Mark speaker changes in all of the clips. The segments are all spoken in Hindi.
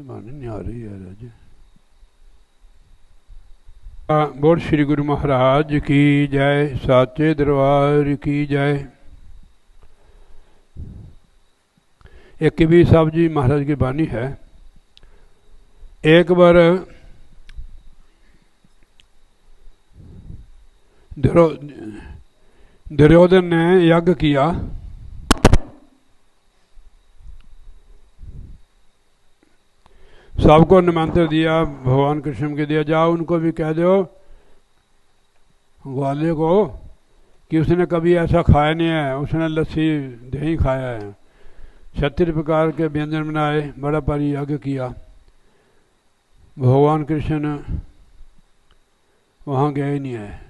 Speaker 1: बानी नहीं आ रही है राजे। बोल श्री गुरु महाराज की जय, साचे दरबार की जय। एक कबीर साहब जी महाराज की बानी है। एक बार दुर्योधन ने यज्ञ किया। सबको निमंत्रण दिया, भगवान कृष्ण के दिया, जाओ उनको भी कह दो ग्वाले को कि उसने कभी ऐसा खाया नहीं है, उसने लस्सी दही खाया है। 36 प्रकार के व्यंजन बनाए, बड़ा भारी यज्ञ किया। भगवान कृष्ण वहाँ गए नहीं है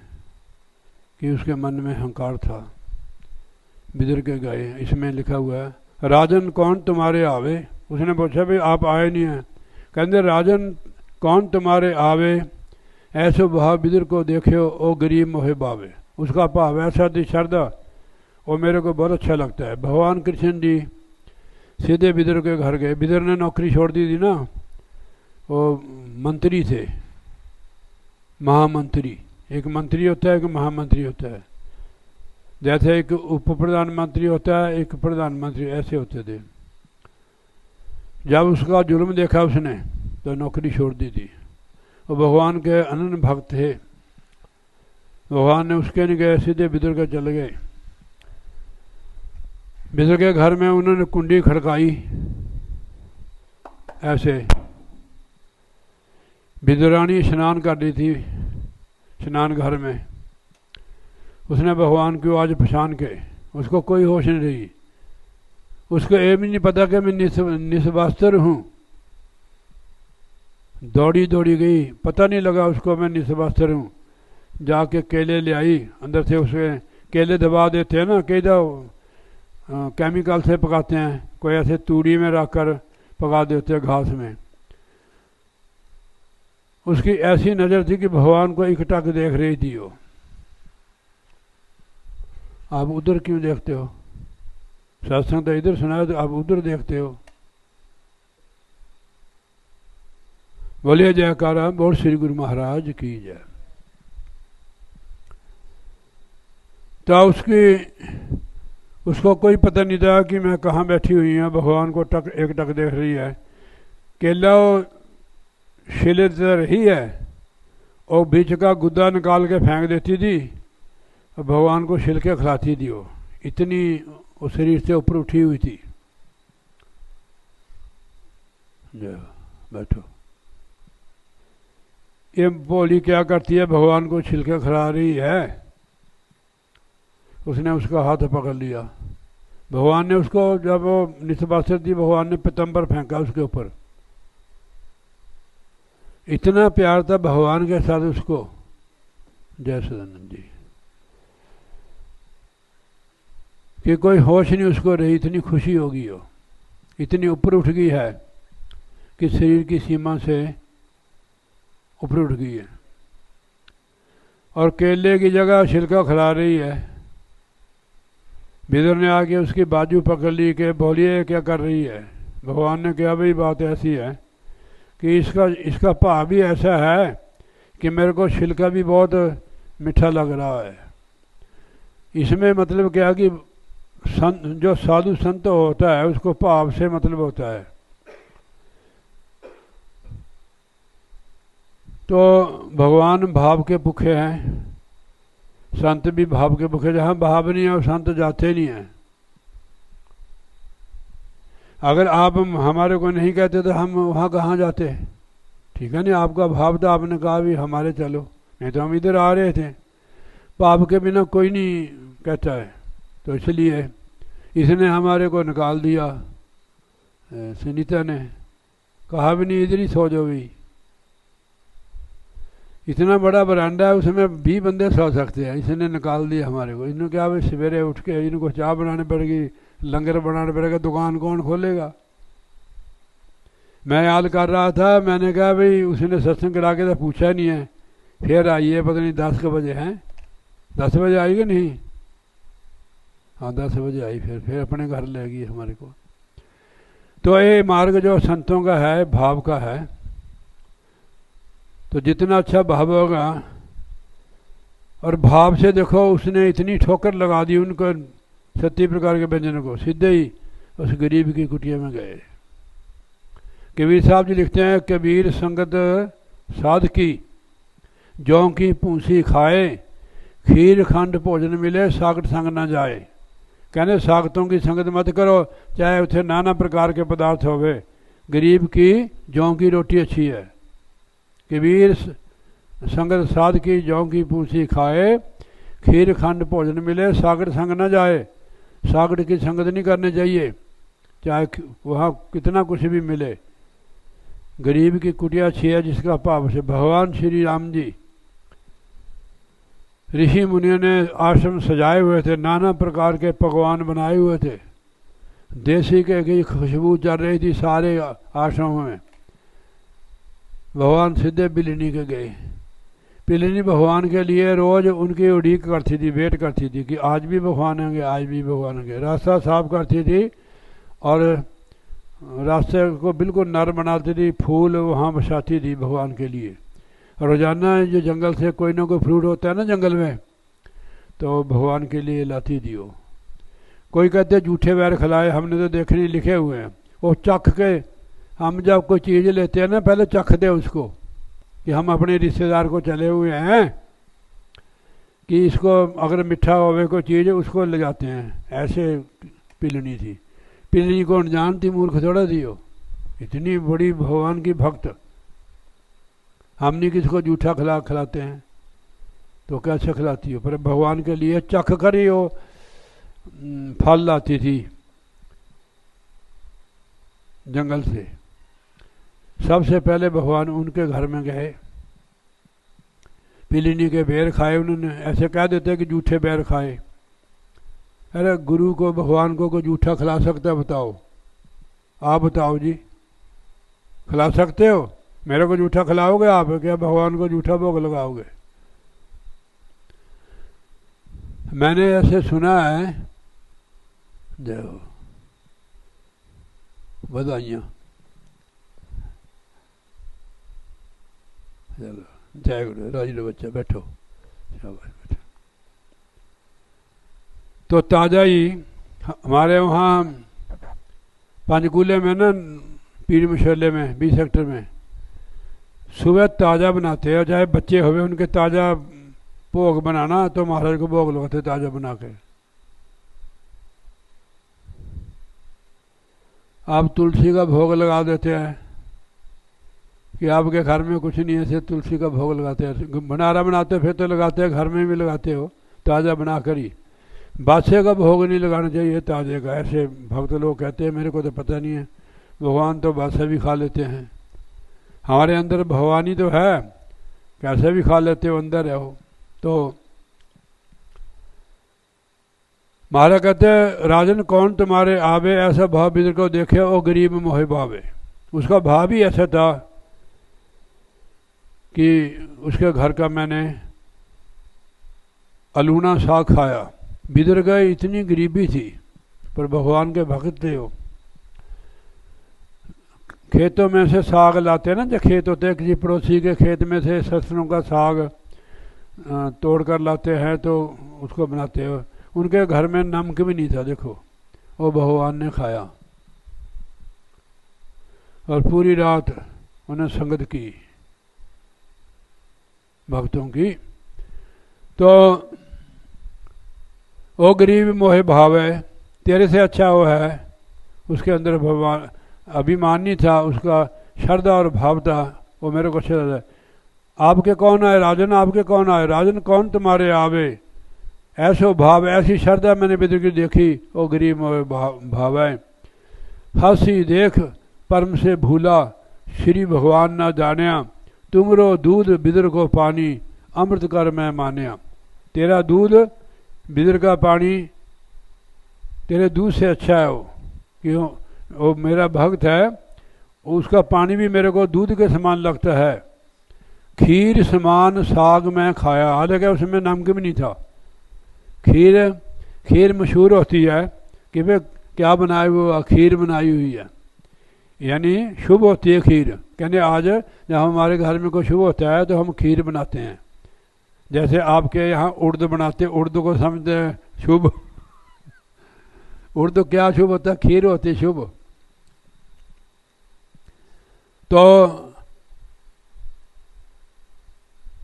Speaker 1: कि उसके मन में अहंकार था, बिदर के गए। इसमें लिखा हुआ है, राजन कौन तुम्हारे आवे। उसने पूछा भाई आप आए नहीं हैं। कहते राजन कौन तुम्हारे आवे, ऐसो भाव बिदर को देखो ओ गरीब मोहे बावे। उसका भाव ऐसा थी श्रद्धा, वो मेरे को बहुत अच्छा लगता है। भगवान कृष्ण जी सीधे बिदर के घर गए। बिदर ने नौकरी छोड़ दी थी ना, वो मंत्री थे, महामंत्री। एक मंत्री होता है, एक महामंत्री होता है। जैसे एक उप प्रधानमंत्री होता है, एक प्रधानमंत्री, ऐसे होते थे। जब उसका जुल्म देखा उसने तो नौकरी छोड़ दी थी। वो भगवान के अनन्य भक्त थे। भगवान ने उसके नहीं गए, सीधे बिदर के चले गए। बिदर के घर में उन्होंने कुंडी खड़काई ऐसे। बिदरानी स्नान कर रही थी स्नान घर में। उसने भगवान की आवाज़ पहचान के, उसको कोई होश नहीं रही। उसको ये भी नहीं पता कि मैं निस्वास्त्र हूँ। दौड़ी दौड़ी गई, पता नहीं लगा उसको मैं निस्वास्त्र हूँ। जाके केले ले आई, अंदर से उसके केले दबा देते हैं ना, कई दफा केमिकल से पकाते हैं, कोई ऐसे तूड़ी में रख कर पका देते हैं घास में। उसकी ऐसी नज़र थी कि भगवान को इकटक देख रही थी वो। आप उधर क्यों देखते हो? सत्संग तो इधर सुना है, तो आप उधर देखते हो। बोलिए जयकारा, बोल श्री गुरु महाराज की जय। तो उसको कोई पता नहीं था कि मैं कहाँ बैठी हुई हूँ। भगवान को एक टक देख रही है। केला छिले रही है और बीच का गुद्दा निकाल के फेंक देती थी और भगवान को छिलके खिलाती थी। वो इतनी वो शरीर से ऊपर उठी हुई थी। बैठो। ये बोली क्या करती है, भगवान को छिलके खिला रही है। उसने उसका हाथ पकड़ लिया। भगवान ने उसको, जब वो निस्वास्त्र थी, भगवान ने पीतम्बर फेंका उसके ऊपर। इतना प्यार था भगवान के साथ उसको। जय सदानंद जी। कि कोई होश नहीं उसको रही, इतनी खुशी होगी वो। इतनी ऊपर उठ गई है कि शरीर की सीमा से ऊपर उठ गई है। और केले की जगह छिलका खिला रही है। बिदर ने आके उसकी बाजू पकड़ ली कि बोलिए क्या कर रही है। भगवान ने कहा भाई बात ऐसी है कि इसका भाव भी ऐसा है कि मेरे को छिलका भी बहुत मीठा लग रहा है। इसमें मतलब क्या कि जो साधु संत होता है उसको भाव से मतलब होता है। तो भगवान भाव के भूखे हैं, संत भी भाव के भूखे। जहाँ भाव नहीं है वो संत जाते नहीं हैं। अगर आप हमारे को नहीं कहते तो हम वहाँ कहाँ जाते? ठीक है नहीं, आपका भाव था, आपने कहा भी हमारे चलो, नहीं तो हम इधर आ रहे थे। भाव के बिना कोई नहीं कहता है। तो इसलिए इसने हमारे को निकाल दिया। सुनीता ने कहा भी नहीं, इधर ही सो जाओ भी। इतना बड़ा बरांडा है, उसमें 20 बंदे सो सकते हैं। इसने निकाल दिया हमारे को। इन्होंने क्या भाई सवेरे उठ के इनको चाय बनानी पड़ेगी, लंगर बनाना पड़ेगा, दुकान कौन खोलेगा? मैं याद कर रहा था, मैंने कहा भाई उसने सत्संग करा के तो पूछा नहीं है। फिर आइए, पता नहीं 10 के बजे हैं, 10 बजे आई कि नहीं? हाँ 10 बजे आई। फिर अपने घर ले गई हमारे को। तो ये मार्ग जो संतों का है भाव का है, तो जितना अच्छा भाव होगा, और भाव से देखो उसने इतनी ठोकर लगा दी उनको 37 प्रकार के व्यंजनों को, सीधे ही उस गरीब की कुटिया में गए। कबीर साहब जी लिखते हैं, कबीर संगत साध की जौ की पूंसी खाए, खीर खंड भोजन मिले सागत संग ना जाए। कहने सागतों की संगत मत करो, चाहे उसे नाना प्रकार के पदार्थ होवे, गरीब की जौ की रोटी अच्छी है। कबीर संगत साध की जौ की पूंसी खाए, खीर खंड भोजन मिले सागत संग ना जाए। सागत की संगत नहीं करनी चाहिए, चाहे वहाँ कितना कुछ भी मिले। गरीब की कुटिया अच्छी है जिसका भाव से। भगवान श्री राम जी ऋषि मुनियों ने आश्रम सजाए हुए थे, नाना प्रकार के पकवान बनाए हुए थे, देसी के की खुशबू चल रही थी सारे आश्रमों में। भगवान सीधे बिलिनी के गए। बिलिनी भगवान के लिए रोज उनकी उड़ीक करती थी, वेट करती थी कि आज भी भगवान होंगे, आज भी भगवान होंगे। रास्ता साफ करती थी और रास्ते को बिल्कुल नर बनाती थी, फूल वहाँ बसाती थी भगवान के लिए। रोजाना जो जंगल से कोई ना कोई फ्रूट होता है ना जंगल में, तो भगवान के लिए लाती थी वो। कोई कहते जूठे बैर खिलाए, हमने तो देखने लिखे हुए हैं। वो चख के, हम जब कोई चीज़ लेते हैं ना पहले चख दे उसको कि हम अपने रिश्तेदार को चले हुए हैं, कि इसको अगर मिठा होवे कोई चीज़ उसको ले जाते हैं। ऐसे पिलनी थी। पिलनी को अनजान थी, मूर्ख थोड़ा थी वो, इतनी बड़ी भगवान की भक्त। हम नहीं किसको जूठा खिलाते हैं तो कैसे खिलाती हो, पर भगवान के लिए चख कर ही वो फल लाती थी जंगल से। सबसे पहले भगवान उनके घर में गए, पिलिनी के बेर खाए उन्होंने। ऐसे कह देते कि जूठे बेर खाए। अरे गुरु को भगवान को कोई जूठा खिला सकता है? बताओ, आप बताओ जी, खिला सकते हो? मेरे को जूठा खिलाओगे आप? क्या भगवान को जूठा भोग लगाओगे? मैंने ऐसे सुना है, देखो बधाइयाँ। चलो जय गुरु, राजी बच्चा बैठो, शाबाश बैठो। तो ताज़ा ही हमारे वहाँ पंचकूले में ना, पीर मशल्ले में 20 सेक्टर में सुबह ताज़ा बनाते हैं, चाहे बच्चे हुए उनके ताज़ा भोग बनाना, तो महाराज को भोग लगाते ताज़ा बना के। आप तुलसी का भोग लगा देते हैं कि आपके घर में कुछ नहीं है, ऐसे तुलसी का भोग लगाते हैं। भंडारा बनाते फिर तो लगाते हैं, घर में भी लगाते हो ताज़ा बना कर ही। बादशाह का भोग नहीं लगाना चाहिए ताज़े का, ऐसे भक्त लोग कहते हैं, मेरे को तो पता नहीं है। भगवान तो बादशाह भी खा लेते हैं, हमारे अंदर भगवानी तो है, कैसे भी खा लेते हो, अंदर है वो। तो महाराज कहते हैं, राजन कौन तुम्हारे आवे, ऐसा भाव बिदर को देखे वो गरीब मोहे भावे। उसका भाव ही ऐसा था कि उसके घर का मैंने अलूना साग खाया। बिदर गए, इतनी गरीबी थी पर भगवान के भक्त थे वो। खेतों में से साग लाते हैं ना, जो खेत होते हैं किसी पड़ोसी के खेत में से सरसों का साग तोड़ कर लाते हैं तो उसको बनाते हो। उनके घर में नमक भी नहीं था, देखो वो भगवान ने खाया और पूरी रात उन्हें संगत की भक्तों की। तो वो गरीब मोहे भाव है, तेरे से अच्छा वो है। उसके अंदर भगवान अभिमान नहीं था, उसका श्रद्धा और भाव था, वो मेरे को अच्छा लगा। आपके कौन आए राजन, आपके कौन आए राजन, कौन तुम्हारे आवे, ऐसो भाव ऐसी श्रद्धा मैंने बिदर की देखी, वो गरीब मोहे भाव है। हंसी देख परम से भूला, श्री भगवान ना जानिया, तुमरो दूध बिदर को पानी, अमृत कर मैं मानिया। तेरा दूध बिदर का पानी तेरे दूध से अच्छा है वो, क्यों? वो मेरा भक्त है, उसका पानी भी मेरे को दूध के समान लगता है। खीर समान साग मैं खाया, हालांकि उसमें नमक भी नहीं था। खीर मशहूर होती है कि वे क्या बनाए, वो खीर बनाई हुई है। यानी शुभ होती है खीर। कहने आज जब हमारे घर में कोई शुभ होता है तो हम खीर बनाते हैं। जैसे आपके यहाँ उर्द बनाते, उर्द को समझते हैं शुभ। उर्द क्या शुभ होता है? खीर होती है शुभ। तो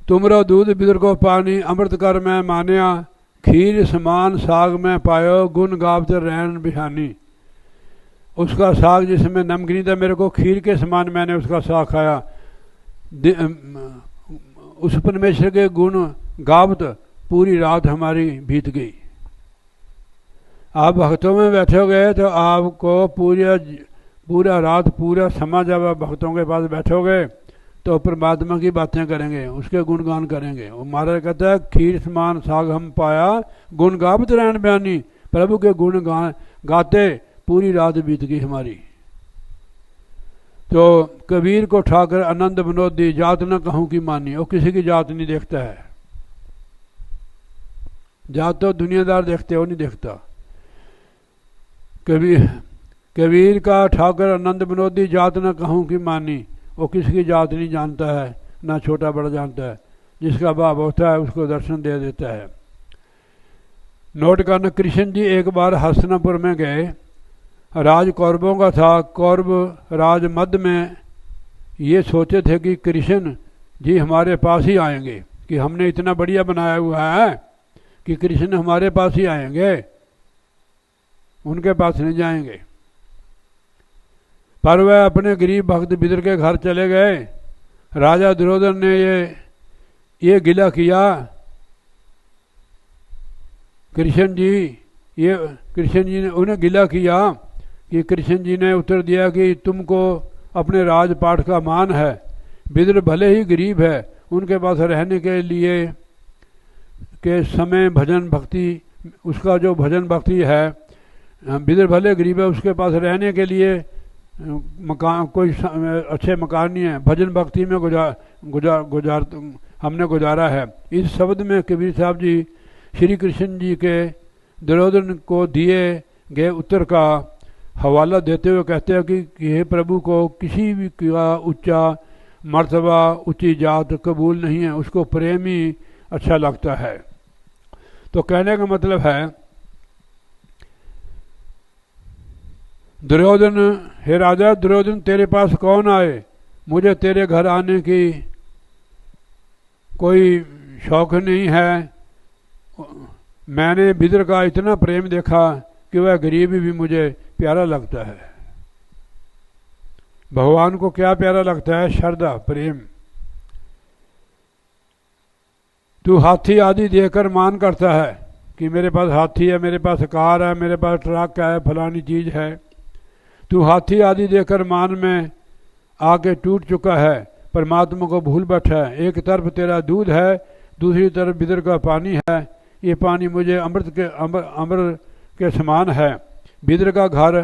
Speaker 1: तुमरो दूध बिदर को पानी, अमृत कर मैं मानिया, खीर समान साग में पायो, गुण गावत रैन बिहानी। उसका साग जिसमें नमकीनी था, मेरे को खीर के समान मैंने उसका साग खाया। उस परमेश्वर के गुण गावत पूरी रात हमारी बीत गई। आप भक्तों में बैठे हो गए तो आपको पूरा रात पूरा समय जब आप भक्तों के पास बैठोगे तो परमात्मा की बातें करेंगे, उसके गुणगान करेंगे। वो महाराज कहता है खीर समान साग हम पाया, गुण गावत रैन बयानी। प्रभु के गुण गाते पूरी रात बीत गई हमारी। तो कबीर को ठाकर आनंद विनोदी, जात न कहूँ की मानी। वो किसी की जात नहीं देखता है। जात तो दुनियादार देखते, वो नहीं देखता। कबीर का ठाकर आनंद विनोदी, जात न कहूँ की मानी। वो किसी की जात नहीं जानता है, ना छोटा बड़ा जानता है। जिसका भाव होता है उसको दर्शन दे देता है। नोट करना, कृष्ण जी एक बार हस्तिनापुर में गए। राज कौरवों का था। कौरव राज मध्य में ये सोचे थे कि कृष्ण जी हमारे पास ही आएंगे, कि हमने इतना बढ़िया बनाया हुआ है कि कृष्ण हमारे पास ही आएंगे, उनके पास नहीं जाएंगे। पर वह अपने गरीब भक्त विदुर के घर चले गए। राजा दुर्योधन ने ये गिला किया कृष्ण जी ने उन्हें गिला किया कि कृष्ण जी ने उत्तर दिया कि तुमको अपने राजपाट का मान है। विदुर भले ही गरीब है, उनके पास रहने के लिए के समय भजन भक्ति, उसका जो भजन भक्ति है, विदुर भले गरीब है, उसके पास रहने के लिए मकान, कोई अच्छे मकान नहीं है। भजन भक्ति में हमने गुजारा है। इस शब्द में कबीर साहब जी श्री कृष्ण जी के दुर्योधन को दिए गए उत्तर का हवाला देते हुए कहते हैं कि हे प्रभु को किसी भी का ऊंचा मर्तबा, ऊंची जात कबूल नहीं है, उसको प्रेम ही अच्छा लगता है। तो कहने का मतलब है, दुर्योधन, हे राजा दुर्योधन, तेरे पास कौन आए? मुझे तेरे घर आने की कोई शौक नहीं है। मैंने विदुर का इतना प्रेम देखा कि वह गरीब भी मुझे प्यारा लगता है। भगवान को क्या प्यारा लगता है? श्रद्धा, प्रेम। तू हाथी आदि देकर मान करता है कि मेरे पास हाथी है, मेरे पास कार है, मेरे पास ट्रक है, फलानी चीज है। तू हाथी आदि देकर मान में आके टूट चुका है, परमात्मा को भूल बैठा है। एक तरफ तेरा दूध है, दूसरी तरफ विदुर का पानी है। ये पानी मुझे अमृत के समान है। विदुर का घर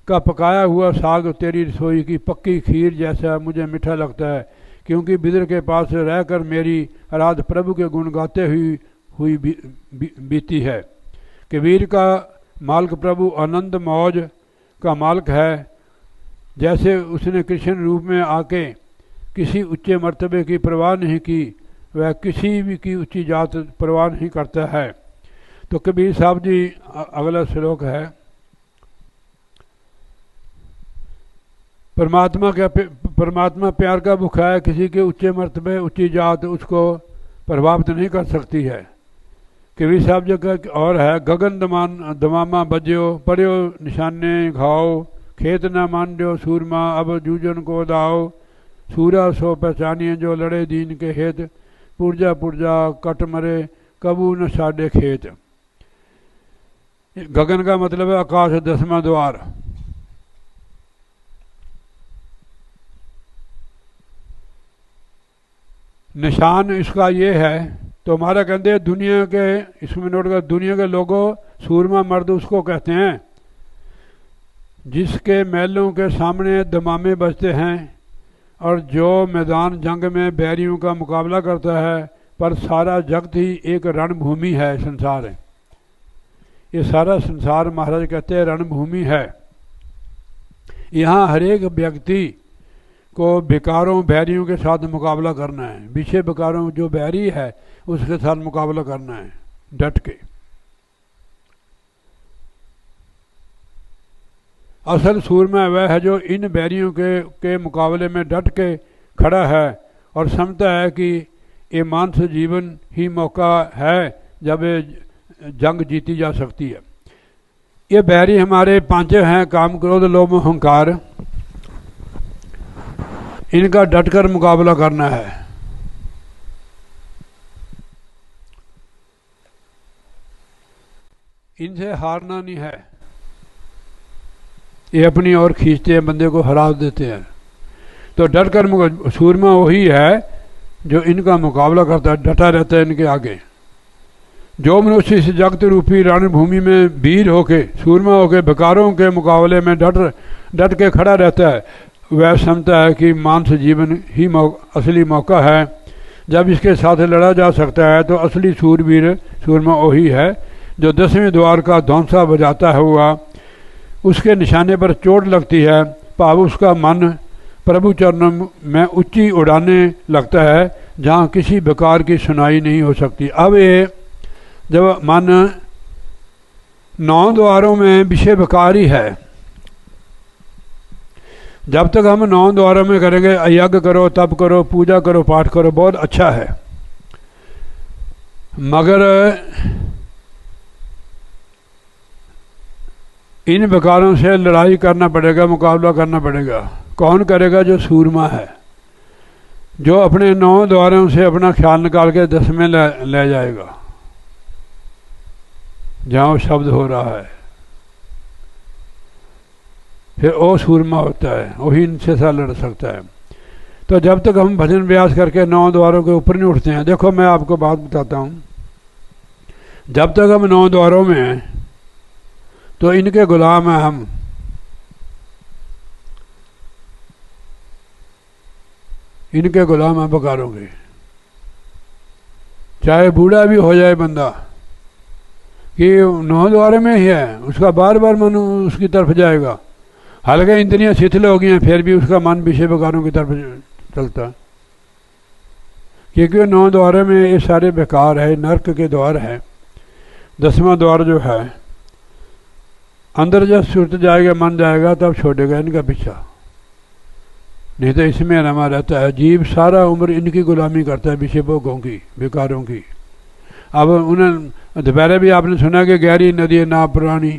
Speaker 1: का पकाया हुआ साग तेरी रसोई की पक्की खीर जैसा मुझे मीठा लगता है, क्योंकि विदुर के पास रहकर मेरी रात प्रभु के गुण गाते हुई बीती है। कबीर का मालिक प्रभु आनंद मौज का मालिक है। जैसे उसने कृष्ण रूप में आके किसी ऊंचे मर्तबे की परवाह नहीं की, वह किसी भी की ऊंची जात परवाह नहीं करता है। तो कबीर साहब जी अगला श्लोक है, परमात्मा प्यार का भूखा है, किसी के ऊंचे मर्तबे, ऊंची जात उसको प्रभावित नहीं कर सकती है। कबीर साहब जी का और है, गगन दमामा बज्यो, पड़ियो निशाने घाओ, खेत न मांड्यो सूरमा, अब जूझन को दाओ, सूरा सो पहचानिए जो लड़े दीन के हेत, पुरजा पुरजा कट मरे कबू न साडे खेत। गगन का मतलब है आकाश, 10वां द्वार। निशान इसका ये है, तो हमारा कहते हैं दुनिया के, इसमें नोट कर, दुनिया के लोगों सूरमा मर्द उसको कहते हैं जिसके महलों के सामने दमामे बजते हैं और जो मैदान जंग में बैरियों का मुकाबला करता है, पर सारा जगत ही एक रणभूमि है, संसार है। ये सारा संसार महाराज कहते हैं रणभूमि है। यहाँ हर एक व्यक्ति को विकारों बैरियों के साथ मुकाबला करना है। विषय विकारों जो बैरी है उसके साथ मुकाबला करना है डट के। असल सूरमा वह है जो इन बैरियों के मुकाबले में डट के खड़ा है और समझता है कि ये मानस जीवन ही मौका है जब ये जंग जीती जा सकती है। ये बैरी हमारे पांचों हैं, काम क्रोध लोभ अहंकार। इनका डटकर मुकाबला करना है। इनसे हारना नहीं है। ये अपनी ओर खींचते हैं, बंदे को हरा देते हैं। तो डटकर सूरमा वही है जो इनका मुकाबला करता है, डटा रहता है इनके आगे। जो मनुष्य इस जगत रूपी रणभूमि में वीर होके सूरमा होके विकारों के मुकाबले में डट के खड़ा रहता है, वह समझता है कि मानस जीवन ही असली मौका है जब इसके साथ लड़ा जा सकता है। तो असली सूरवीर सूरमा वही है जो 10वें द्वार का धौंसा बजाता हुआ उसके निशाने पर चोट लगती है, भाव उसका मन प्रभु चरणों में ऊंची उड़ाने लगता है जहाँ किसी विकार की सुनाई नहीं हो सकती। अब ये जब मन 9 द्वारों में विषय विकारी है, जब तक हम 9 द्वारों में करेंगे यज्ञ करो, तप करो, पूजा करो, पाठ करो, बहुत अच्छा है, मगर इन विकारों से लड़ाई करना पड़ेगा, मुकाबला करना पड़ेगा। कौन करेगा? जो सूरमा है, जो अपने 9 द्वारों से अपना ख्याल निकाल के 10 में ले जाएगा जहाँ वो शब्द हो रहा है। फिर वो सूरमा होता है, वही इनसे साथ लड़ सकता है। तो जब तक हम भजन व्यास करके 9 द्वारों के ऊपर नहीं उठते हैं, देखो मैं आपको बात बताता हूँ, जब तक हम 9 द्वारों में हैं तो इनके गुलाम हैं हम। इनके गुलाम हैं विकारों के। चाहे बूढ़ा भी हो जाए बंदा कि 9 द्वार में ही है, उसका बार बार मन उसकी तरफ जाएगा। हालांकि इंद्रियां शिथिल हो गई हैं, फिर भी उसका मन विषय विकारों की तरफ चलता है, क्योंकि 9 द्वार में ये सारे विकार है, नरक के द्वार है। 10वां द्वार जो है, अंदर जब सुरत जाएगा, मन जाएगा, तब छोड़ेगा इनका पीछा, नहीं तो इसमें रमा रहता है। जीव सारा उम्र इनकी गुलामी करता है, विषय भोगों की, विकारों की। अब उन्हें दोपहर भी आपने सुना कि गहरी नदी ना पुरानी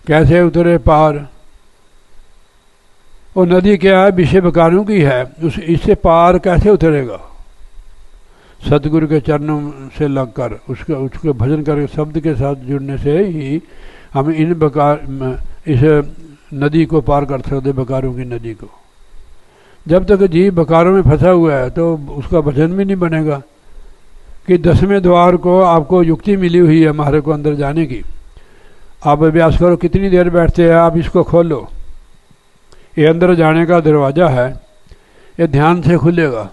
Speaker 1: कैसे उतरे पार। वो नदी क्या है? विषय विकारों की है, इससे पार कैसे उतरेगा? सतगुरु के चरणों से लगकर उसके भजन करके शब्द के साथ जुड़ने से ही हम इन इस नदी को पार कर सकते, विकारों की नदी को। जब तक जीव विकारों में फंसा हुआ है तो उसका भजन भी नहीं बनेगा। कि 10वें द्वार को आपको युक्ति मिली हुई है हमारे को अंदर जाने की। आप अभ्यास करो, कितनी देर बैठते हैं आप, इसको खोलो। ये अंदर जाने का दरवाज़ा है, ये ध्यान से खुलेगा।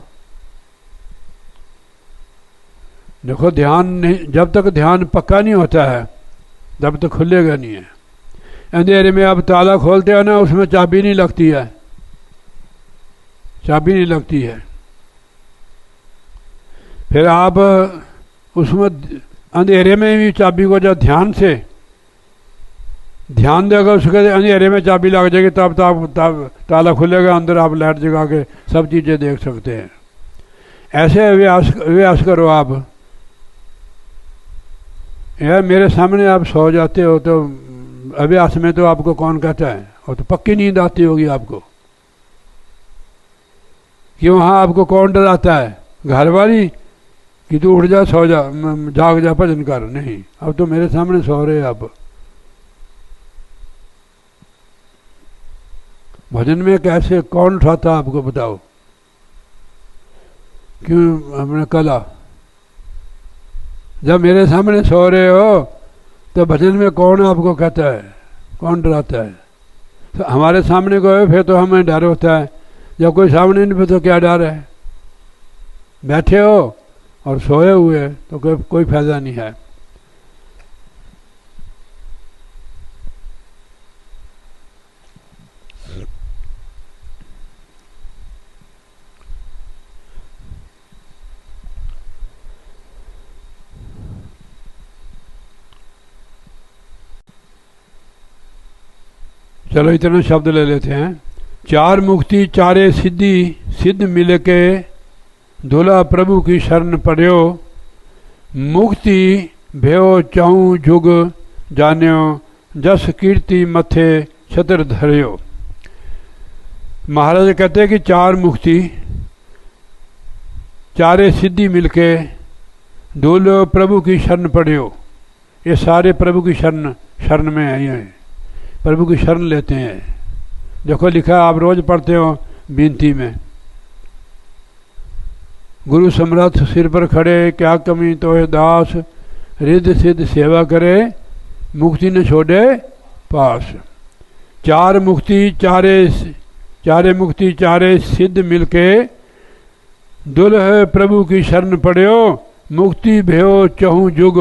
Speaker 1: देखो ध्यान नहीं, जब तक ध्यान पक्का नहीं होता है तब तक खुलेगा नहीं है। अंधेरे में आप ताला खोलते हो ना, उसमें चाबी नहीं लगती है, चाबी नहीं लगती है। फिर आप उसमें अंधेरे में भी चाबी को जब ध्यान से ध्यान देगा, उसके अंधेरे में चाबी लग जाएगी, तब ताला खुलेगा, अंदर आप लाइट जगा के सब चीज़ें देख सकते हैं। ऐसे अभ्यास करो आप। यार मेरे सामने आप सो जाते हो तो अभ्यास में तो आपको कौन कहता है? और तो पक्की नींद आती होगी आपको कि वहाँ आपको कौन डराता है? घर वाली कि तू उठ जा, सो जा, जाग जा, भजन कर। नहीं, अब तो मेरे सामने सो रहे आप। भजन में कैसे कौन उठाता आपको बताओ? क्यों हमने कला? जब मेरे सामने सो रहे हो तो भजन में कौन आपको कहता है, कौन डराता है? तो हमारे सामने गए फिर तो हमें डर होता है, जब कोई सामने नहीं तो क्या डर है? बैठे हो और सोए हुए तो कोई फायदा नहीं है। चलो इतना शब्द ले लेते हैं। चार मुक्ति चारे सिद्धि, सिद्ध मिल के दूल्हा प्रभु की शरण पड़ियो। मुक्ति भयो चाहूँ जुग जान्यो, जस कीर्ति मथे छत्र धरियो। महाराज कहते हैं कि चार मुक्ति चारे सिद्धि मिलके दूल्हा प्रभु की शरण पड़ियो। ये सारे प्रभु की शरण में आए हैं, प्रभु की शरण लेते हैं। देखो लिखा, आप रोज पढ़ते हो बीनती में, गुरु समर्थ सिर पर खड़े, क्या कमी तो है दास, रिद्ध सिद्ध सेवा करे, मुक्ति न छोड़े पास। चार मुक्ति चारे मुक्ति चारे सिद्ध मिलके दुल्ह प्रभु की शरण पड़ियो। मुक्ति भयो चहु जुग,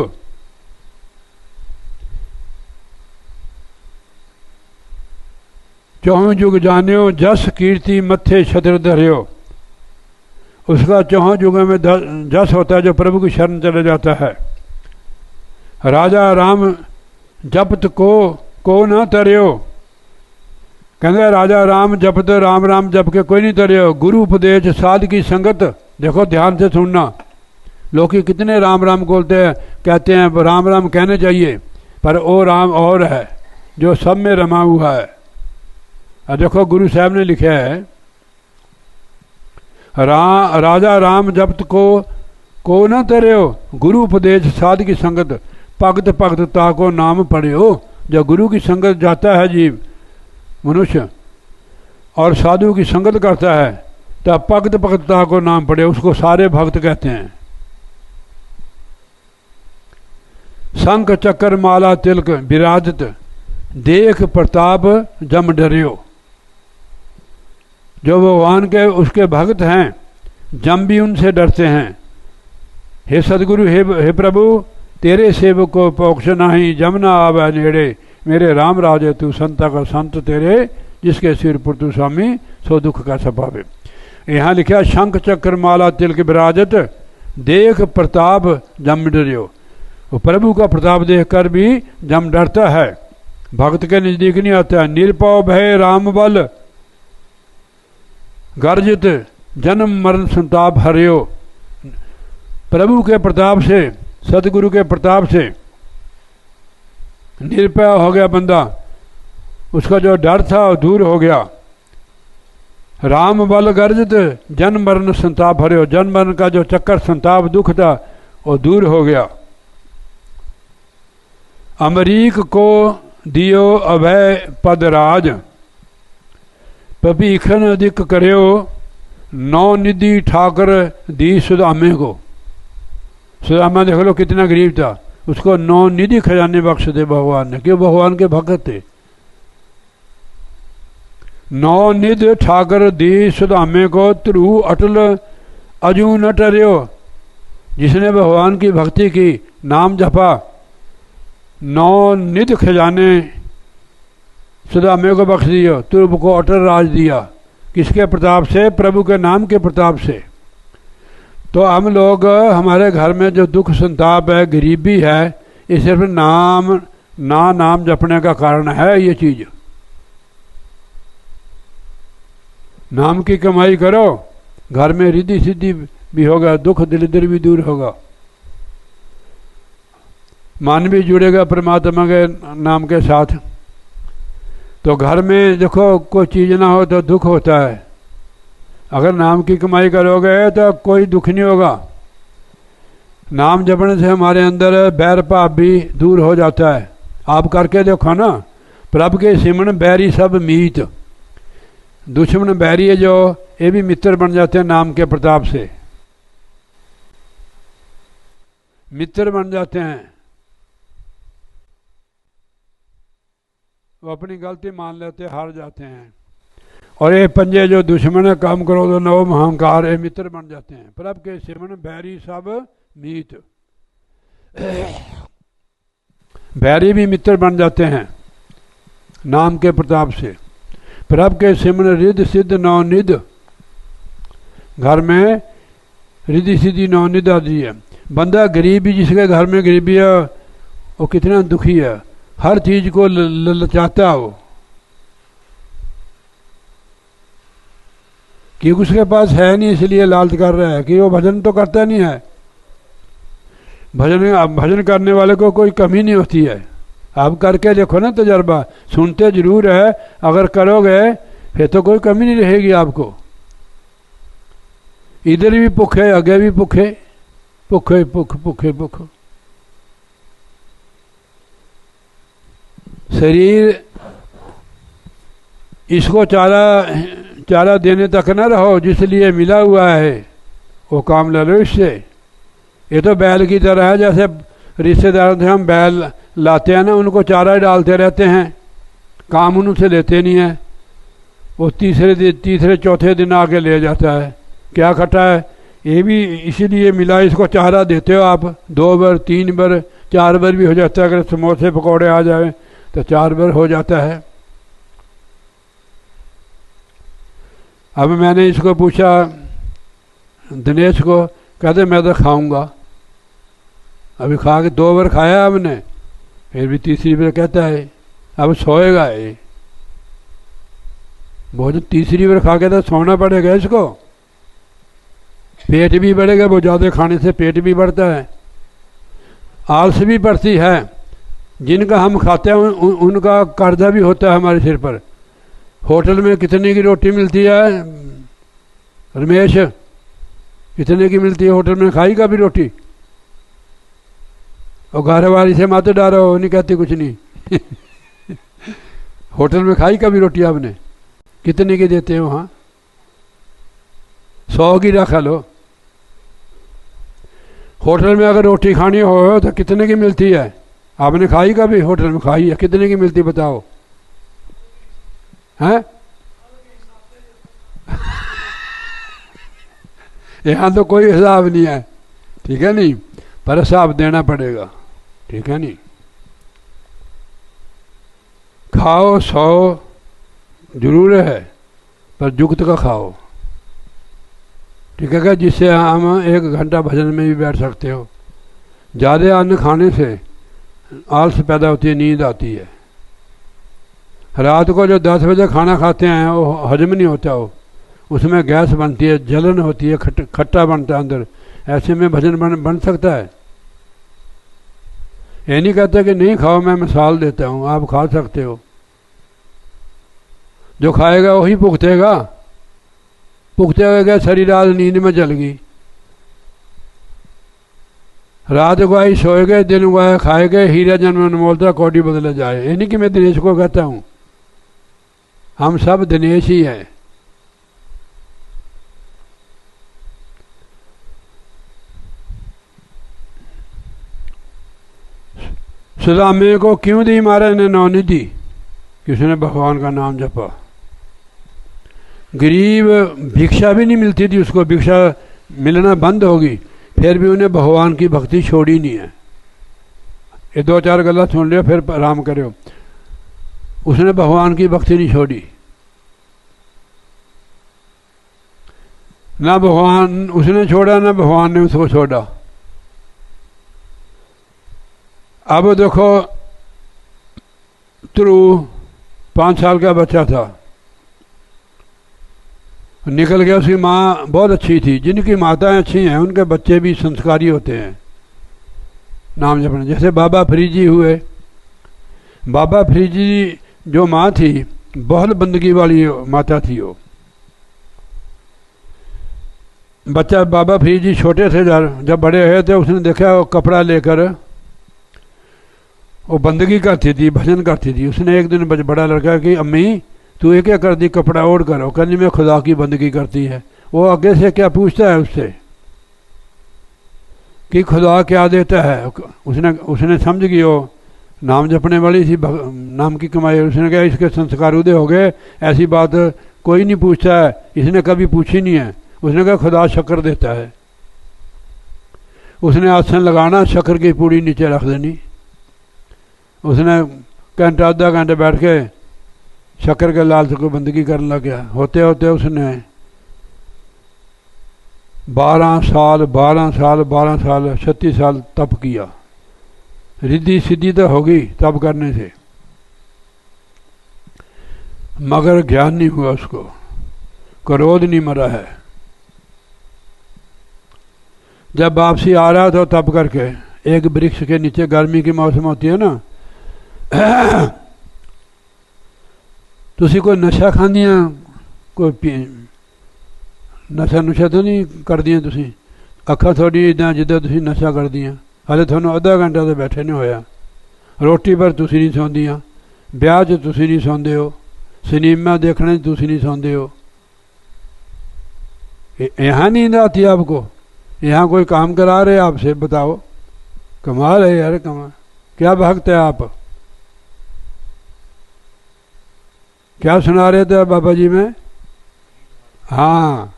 Speaker 1: चौह जुग जान्यो, जस कीर्ति मत्थे छत्र धरियो। उसका चौह युग में जस होता है जो प्रभु की शरण चले जाता है। राजा राम जपत को न तरियो। कहते राजा राम जपत, राम राम जप के कोई नहीं तरियो। गुरु उपदेश साध की संगत, देखो ध्यान से सुनना। लोग कितने राम राम बोलते हैं, कहते हैं राम राम कहने चाहिए, पर वो राम और है जो सब में रमा हुआ है। और देखो गुरु साहब ने लिखा है, राजा राम जपत को न तरियो, गुरु उपदेश साध की संगत, भगत भगत ताको नाम पढ़ियो। जब गुरु की संगत जाता है जीव मनुष्य और साधु की संगत करता है, तब भगत भगत ताको नाम पढ़े, उसको सारे भक्त कहते हैं। शंख चक्र माला तिलक विराजत, देख प्रताप जम डरियो। जो भगवान के उसके भक्त हैं, जम भी उनसे डरते हैं। हे सदगुरु, हे प्रभु, तेरे सेवक को पोक्ष नाही, जमना आवे नेड़े, मेरे राम राजे तू संता का संत तेरे, जिसके सिर पर तू स्वामी सो दुख का सपावे। यहाँ लिखा शंख चक्र माला तिलक विराजत, देख प्रताप जम डरियो। वो प्रभु का प्रताप देखकर भी जम डरता है, भक्त के नजदीक नहीं आता है। निरपौ भय राम बल, गर्जित जन्म मरण संताप हरियो। प्रभु के प्रताप से, सतगुरु के प्रताप से निरपय हो गया बंदा, उसका जो डर था वो दूर हो गया। राम बल गर्जित जन्म मरण संताप हरियो, जन्म मरण का जो चक्कर संताप दुख था वो दूर हो गया। अमरीक को दियो अभय पद राज, पपीखन अधिक करियो, नौ निधि ठाकर दी सुदामे को। सुदामा देख लो कितना गरीब था, उसको नौ निधि खजाने बख्श दे भगवान ने, क्यों भगवान के भक्त थे। नौ निध ठाकर दी सुदामे को, त्रु अटल अजू न टरियो। जिसने भगवान की भक्ति की, नाम जपा, नौ निध खजाने सुदामे को बख्श दिया, तुर्ब को अटल राज दिया। किसके प्रताप से? प्रभु के नाम के प्रताप से। तो हम लोग, हमारे घर में जो दुख संताप है, गरीबी है, ये सिर्फ नाम जपने का कारण है। ये चीज नाम की कमाई करो, घर में रिद्धि सिद्धि भी होगा, दुख दरिद्र भी दूर होगा, मन भी जुड़ेगा परमात्मा के नाम के साथ। तो घर में देखो कोई चीज़ ना हो तो दुख होता है, अगर नाम की कमाई करोगे तो कोई दुख नहीं होगा। नाम जपने से हमारे अंदर बैर पाप भी दूर हो जाता है। आप करके देखो ना, प्रभु के सिमरन बैरी सब मीत, दुश्मन बैरी है जो, ये भी मित्र बन जाते हैं नाम के प्रताप से, मित्र बन जाते हैं। वो अपनी गलती मान लेते, हार जाते हैं। और ये पंजे जो दुश्मन है, काम करो तो नव अहंकार, ये मित्र बन जाते हैं। प्रभु के सिमरन बैरी सब मीत, बैरी भी मित्र बन जाते हैं नाम के प्रताप से। प्रभु के सिमरन रिद्ध सिद्ध नवनिध, घर में रिद्धि सिद्धि नवनिध आदि है। बंदा गरीब भी, जिसके घर में गरीबी है, वो कितना दुखी है, हर चीज को ललचाता हो। कि उसके पास है नहीं इसलिए लालच कर रहा है, कि वो भजन तो करता नहीं है। भजन करने वाले को कोई कमी नहीं होती है। आप करके देखो ना तजर्बा, सुनते जरूर है, अगर करोगे फिर तो कोई कमी नहीं रहेगी आपको। इधर भी भूखे, आगे भी भूखे, भूखे भूख भूखे भूख। शरीर इसको चारा देने तक न रहो, जिसलिए मिला हुआ है वो काम ले लो इससे। ये तो बैल की तरह है, जैसे रिश्तेदारों से हम बैल लाते हैं ना, उनको चारा डालते रहते हैं, काम उनसे लेते नहीं है। वो तीसरे चौथे दिन आके ले जाता है, क्या खटा है। ये भी इसीलिए मिला, इसको चारा देते हो आप 2 बार 3 बार 4 बार भी हो जाता है। अगर समोसे पकौड़े आ जाए तो 4 बार हो जाता है। अब मैंने इसको पूछा, दिनेश को, कहते मैं तो खाऊंगा। अभी खा के 2 बार खाया हमने, फिर भी तीसरी बार कहता है अब सोएगा। ये भोजन तीसरी बार खा के तो सोना पड़ेगा इसको, पेट भी बढ़ेगा। वो ज़्यादा खाने से पेट भी बढ़ता है, आलस भी बढ़ती है। जिनका हम खाते हैं उनका कर्जा भी होता है हमारे सिर पर। होटल में कितने की रोटी मिलती है रमेश? कितने की मिलती है होटल में? खाई का भी रोटी? और घर वाली से मत डरो, नहीं कहती कुछ नहीं। होटल में खाई का भी रोटी आपने? कितने की देते हैं वहाँ? 100 की रखा लो। होटल में अगर रोटी खानी हो तो कितने की मिलती है? आपने खाई का भी? होटल में खाई है, कितने की मिलती बताओ? हैं? यहाँ तो कोई हिसाब नहीं है, ठीक है नहीं, पर हिसाब देना पड़ेगा, ठीक है नहीं। खाओ सो जरूर है, पर जुगत का खाओ, ठीक है क्या? जिससे हम 1 घंटा भजन में भी बैठ सकते हो। ज़्यादा अन्न खाने से आलस पैदा होती है, नींद आती है। रात को जो 10 बजे खाना खाते हैं वो हजम नहीं होता, हो उसमें गैस बनती है, जलन होती है, खट्टा बनता है अंदर। ऐसे में भजन बन सकता है? ये नहीं कहते कि नहीं खाओ, मैं मिसाल देता हूँ, आप खा सकते हो। जो खाएगा वही भुगतेगा, भुगतेगा। सारी रात नींद में जल गई, रात को आई सोए गए, दिन को आए खाए गए, हीरा जन्म अनमोलता कोडी बदले जाए। ये नहीं कि मैं दिनेश को कहता हूँ, हम सब दिनेश ही हैं। सुदामे को क्यों दी महाराज ने नौनिधि? किसने भगवान का नाम जपा। गरीब, भिक्षा भी नहीं मिलती थी उसको, भिक्षा मिलना बंद होगी, फिर भी उन्हें भगवान की भक्ति छोड़ी नहीं है। ये 2-4 गलत सुन लियो फिर आराम करो। उसने भगवान की भक्ति नहीं छोड़ी, ना भगवान उसने छोड़ा ना भगवान ने उसको छोड़ा। अब देखो, ध्रुव 5 साल का बच्चा था, निकल गया। उसकी माँ बहुत अच्छी थी। जिनकी माताएं अच्छी हैं उनके बच्चे भी संस्कारी होते हैं, नाम जपने। जैसे बाबा फरीद जी हुए। बाबा फरीद जी जो माँ थी, बहुत बंदगी वाली माता थी वो। बच्चा बाबा फरीद जी छोटे थे, जब बड़े हुए थे उसने देखा वो कपड़ा लेकर वो बंदगी करती थी, भजन करती थी। उसने एक दिन बड़ा लड़का कि अम्मी तू ये क्या कर दी, कपड़ा ओढ़ कर? कहनी में खुदा की बंदगी करती है। वो आगे से क्या पूछता है उससे कि खुदा क्या देता है? उसने समझ गई वो नाम जपने वाली थी, नाम की कमाई। उसने कहा इसके संस्कार उदय हो गए, ऐसी बात कोई नहीं पूछता है, इसने कभी पूछी नहीं है। उसने कहा खुदा शक्कर देता है। उसने आसन लगाना, शक्कर की पूड़ी नीचे रख देनी। उसने घंटा आधा घंटे बैठ के शक्कर के लालच को बंदगी करने लग गया। होते होते उसने 12 साल 36 साल तप किया। रिद्धि सिद्धि तो होगी तप करने से, मगर ज्ञान नहीं हुआ उसको। क्रोध नहीं मरा है। जब वापसी आ रहा था तब करके एक वृक्ष के नीचे, गर्मी की मौसम होती है ना, तुसी कोई नशा खांदियां, कोई नशा नुशा तो नहीं करदियां तुसी? अखा थोड़ी इदा जिदा तुसी नशा करदियां। हाले थानू आधा घंटा तो बैठे नहीं होया। रोटी पर तुसी नहीं सौंदियां, ब्याह च तुसी नहीं सौंदे हो, सिनेमा देखने तुसी नहीं सौंदे हो। यहाँ नींद आती आपको? यहाँ कोई काम करा रहे आपसे? बताओ, कमाल है यार, कमाल। क्या भक्त है आप? क्या सुना रहे थे बाबा जी में? हाँ,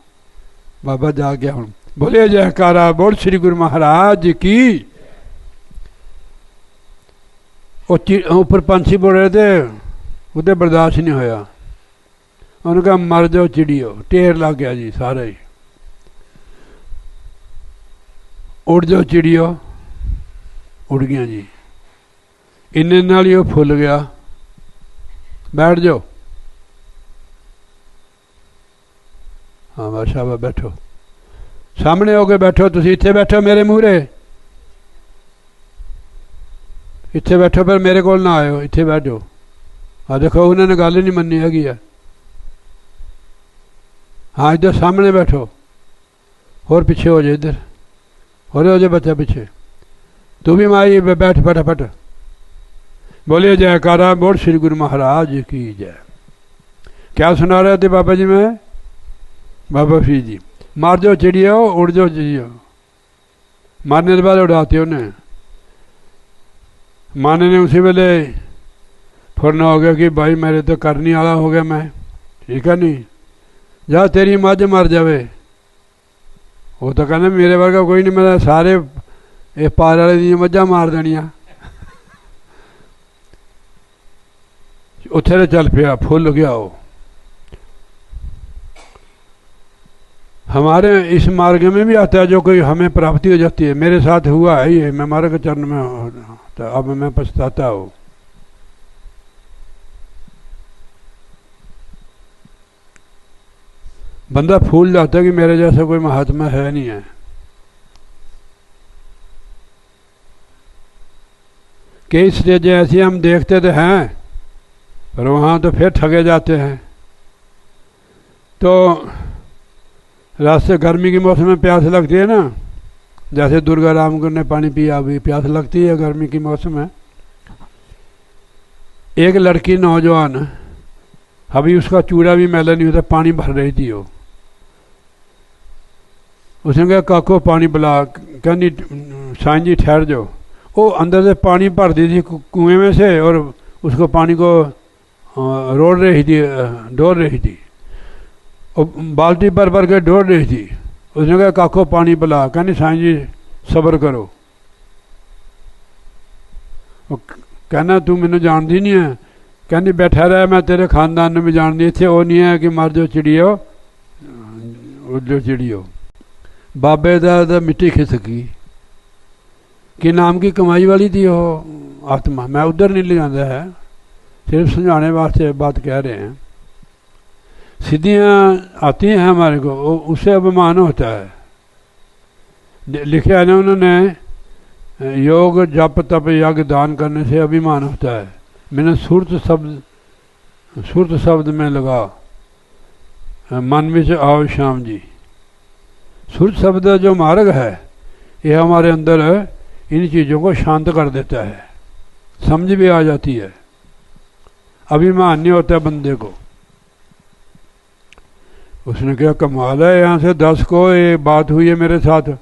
Speaker 1: बाबा जा गया हूँ। बोले जयकारा, बोल श्री गुरु महाराज की। ऊपर पंछी बोल रहे थे, उधर बर्दाश्त नहीं होया। उनका मर जाओ चिड़ियो, ढेर लग गया जी सारा ही। उड़ जाओ चिड़ियो, उड़ गया जी। इन्ने नाल ही वो फुल गया। बैठ जाओ। हाँ बादशाह, बैठो, सामने हो के बैठो। तुसी इत्थे बैठो मेरे मूहरे, इत्थे बैठो, पर मेरे कोल ना आयो, इत्थे बैठो। हाँ देखो, उन्होंने गल नहीं मनी हैगी है। हाँ इधर सामने बैठो, और पीछे हो जाए, इधर हो जाए बच्चा पीछे। तू भी माई बैठ फटाफट। बोलिए जयकारा, बोल श्री गुरु महाराज की जय। क्या सुना रहे थे बाबा जी में? बाबा श्री जी, मार जाओ चिड़ियो, उड़ जाओ चिड़ियो। मारने के बाद उड़ाते उन्हें। माने ने उसी वेले फुरना हो गया कि भाई मेरे तो करने वाला हो गया मैं, ठीक है नहीं, जा तेरी मझ मर जावे। वो तो कहना मेरे वर्गा कोई नहीं, मैं सारे ये पार वाले दी मझा मार देनिया। उत्थे चल पिया, फुल गया वो। हमारे इस मार्ग में भी आता है जो कोई हमें प्राप्ति हो जाती है। मेरे साथ हुआ है ये, मैं मार्ग चरण में, तो अब मैं पछताता हूँ। बंदा फूल जाता है कि मेरे जैसा कोई महात्मा है नहीं है। कई स्टेजें ऐसी हम देखते तो हैं, पर वहाँ तो फिर ठगे जाते हैं। तो रास्ते गर्मी के मौसम में प्यास लगती है ना, जैसे दुर्गा राम ने पानी पिया, अभी प्यास लगती है गर्मी की मौसम में। एक लड़की नौजवान, अभी उसका चूड़ा भी मैला नहीं होता, पानी भर रही थी वो। उसने कहा काको पानी पिला, कहनी साईं जी ठहर जाओ। वो अंदर से पानी भर दी थी कुएं में से, और उसको पानी को रोड़ रही थी, डोल रही थी, और बाल्टी भर भर के डोल रही थी। उसने कहा काको पानी पिला, कहनी साईं जी सब्र करो। कहना तू मैनू जानती नहीं है? कहनी बैठा रहा, मैं तेरे खानदान में भी जानती, इतने वो नहीं है कि मर जो चिड़ियो, उड़ जो चिड़ियो। बाबे दा मिट्टी खिसकी कि नाम की कमाई वाली थी वो आत्मा। मैं उधर नहीं ले जाता है, सिर्फ समझाने वास्ते बात कह रहे हैं। सिद्धियाँ आती हैं हमारे को, उससे अभिमान होता है। लिखा है ना उन्होंने, योग जप तप यज्ञ दान करने से अभिमान होता है। मैंने सुरत शब्द में लगा, मन विच आओ श्याम जी। सुरत शब्द जो मार्ग है, ये हमारे अंदर इन चीज़ों को शांत कर देता है, समझ भी आ जाती है, अभिमान नहीं होता बंदे को। उसने क्या कमाल है, यहाँ से 10 को ये बात हुई है मेरे साथ,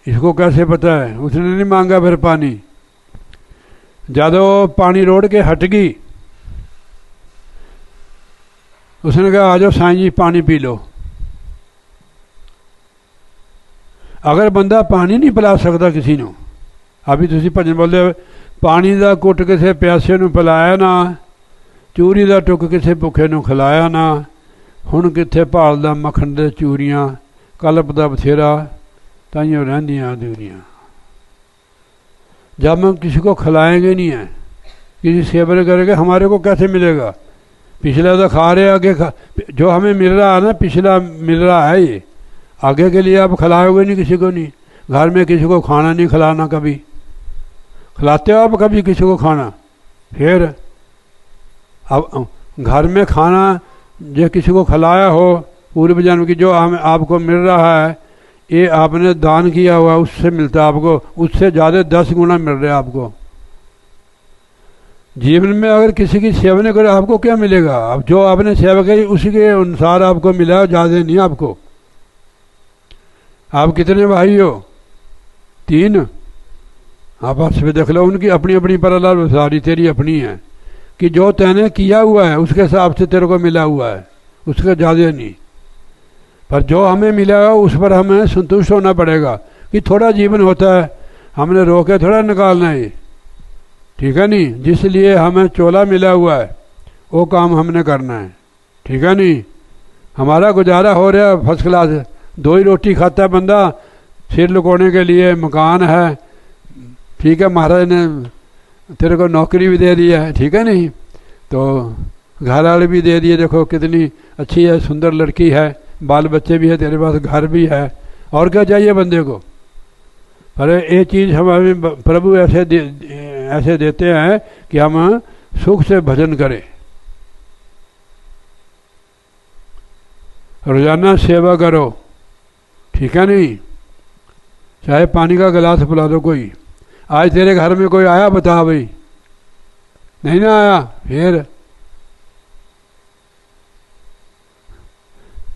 Speaker 1: इसको कैसे पता है? उसने नहीं मांगा फिर पानी। जब वो पानी रोड के हट गई, उसने कहा आ जाओ साईं जी पानी पी लो। अगर बंदा पानी नहीं पिला सकता किसी को, अभी तुसी भजन बोलते पानी का घुट किसी प्यासे नूं पिलाया ना, चूरी का टुक किसी भुखे नूं खिलाया ना, हुण कित्थे भालदा मक्खण दे चूरियां, कल्प दा बथेरा ताइयों रहंदियां अधूरियां। जब हम किसी को खिलाएंगे नहीं है, किसी सेवन करेंगे, हमारे को कैसे मिलेगा? पिछला तो खा रहे, आगे जो हमें मिल रहा है ना, पिछला मिल रहा है, ये आगे के लिए आप खिलाओगे नहीं किसी को। नहीं, घर में किसी को खाना नहीं खिलाना, कभी खिलाते हो आप कभी किसी को खाना? फिर अब घर में खाना जो किसी को खिलाया हो पूर्व जन्म की, जो हमें आपको मिल रहा है, ये आपने दान किया हुआ, उससे मिलता है आपको, उससे ज़्यादा 10 गुना मिल रहा है आपको। जीवन में अगर किसी की सेवा नहीं करे आपको क्या मिलेगा? अब जो आपने सेवा करी उसी के अनुसार आपको मिला, ज़्यादा नहीं आपको। आप कितने भाई हो? 3। आपस में देख लो, उनकी अपनी अपनी परला सारी तेरी अपनी है, कि जो तैने किया हुआ है उसके हिसाब से तेरे को मिला हुआ है, उसका ज़्यादा नहीं। पर जो हमें मिला है उस पर हमें संतुष्ट होना पड़ेगा कि थोड़ा जीवन होता है, हमने रोके थोड़ा निकालना है, ठीक है नहीं? जिसलिए हमें चोला मिला हुआ है वो काम हमने करना है, ठीक है नहीं? हमारा गुजारा हो रहा है फर्स्ट क्लास, 2 ही रोटी खाता है बंदा, सिर लुकोने के लिए मकान है, ठीक है, महाराज ने तेरे को नौकरी भी दे दी है, ठीक है नहीं? तो घर वाले भी दे दिए, देखो कितनी अच्छी है, सुंदर लड़की है, बाल बच्चे भी है, तेरे पास घर भी है, और क्या चाहिए बंदे को? पर ये चीज़ हमें प्रभु ऐसे देते हैं कि हम सुख से भजन करें, रोजाना सेवा करो, ठीक है नहीं? चाहे पानी का गिलास पिला दो कोई। आज तेरे घर में कोई आया, बता भाई, नहीं ना आया? फिर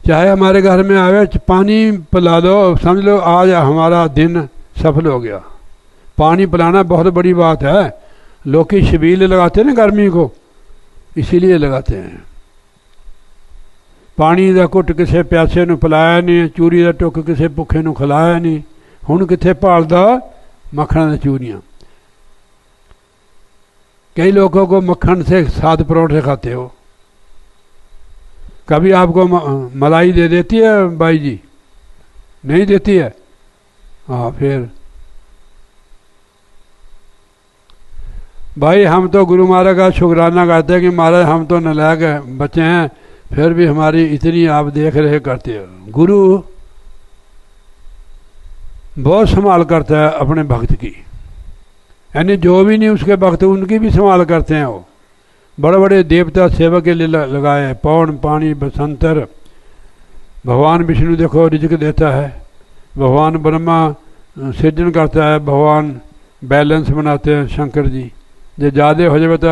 Speaker 1: चाहे हमारे घर में आवे, पानी पिला दो, समझ लो आज हमारा दिन सफल हो गया। पानी पिलाना बहुत बड़ी बात है। लोग की छबील लगाते हैं ना गर्मी को, इसीलिए लगाते हैं। पानी का घुट किसी प्यासे ਨੂੰ पिलाया नहीं, चूरी का टुक किसी भुखे ਨੂੰ खिलाया नहीं। हुण कित्थे भालदा मक्खन दी चूरियां। कई लोगों को मक्खन से साद परोठे खाते हो, कभी आपको मलाई दे देती है बाई जी? नहीं देती है। हाँ, फिर भाई हम तो गुरु महाराज का शुक्राना करते हैं कि महाराज हम तो नालायक बच्चे हैं, फिर भी हमारी इतनी आप देख रहे करते हो। गुरु बहुत संभाल करता है अपने भक्त की, यानी जो भी नहीं उसके भक्त उनकी भी संभाल करते हैं। वो बड़े बड़े देवता सेवा के लिए लगाए, पौन पानी बसंतर। भगवान विष्णु देखो रिज्क देता है, भगवान ब्रह्मा सृजन करता है, भगवान बैलेंस बनाते हैं शंकर जी। जो ज़्यादा हो जाए तो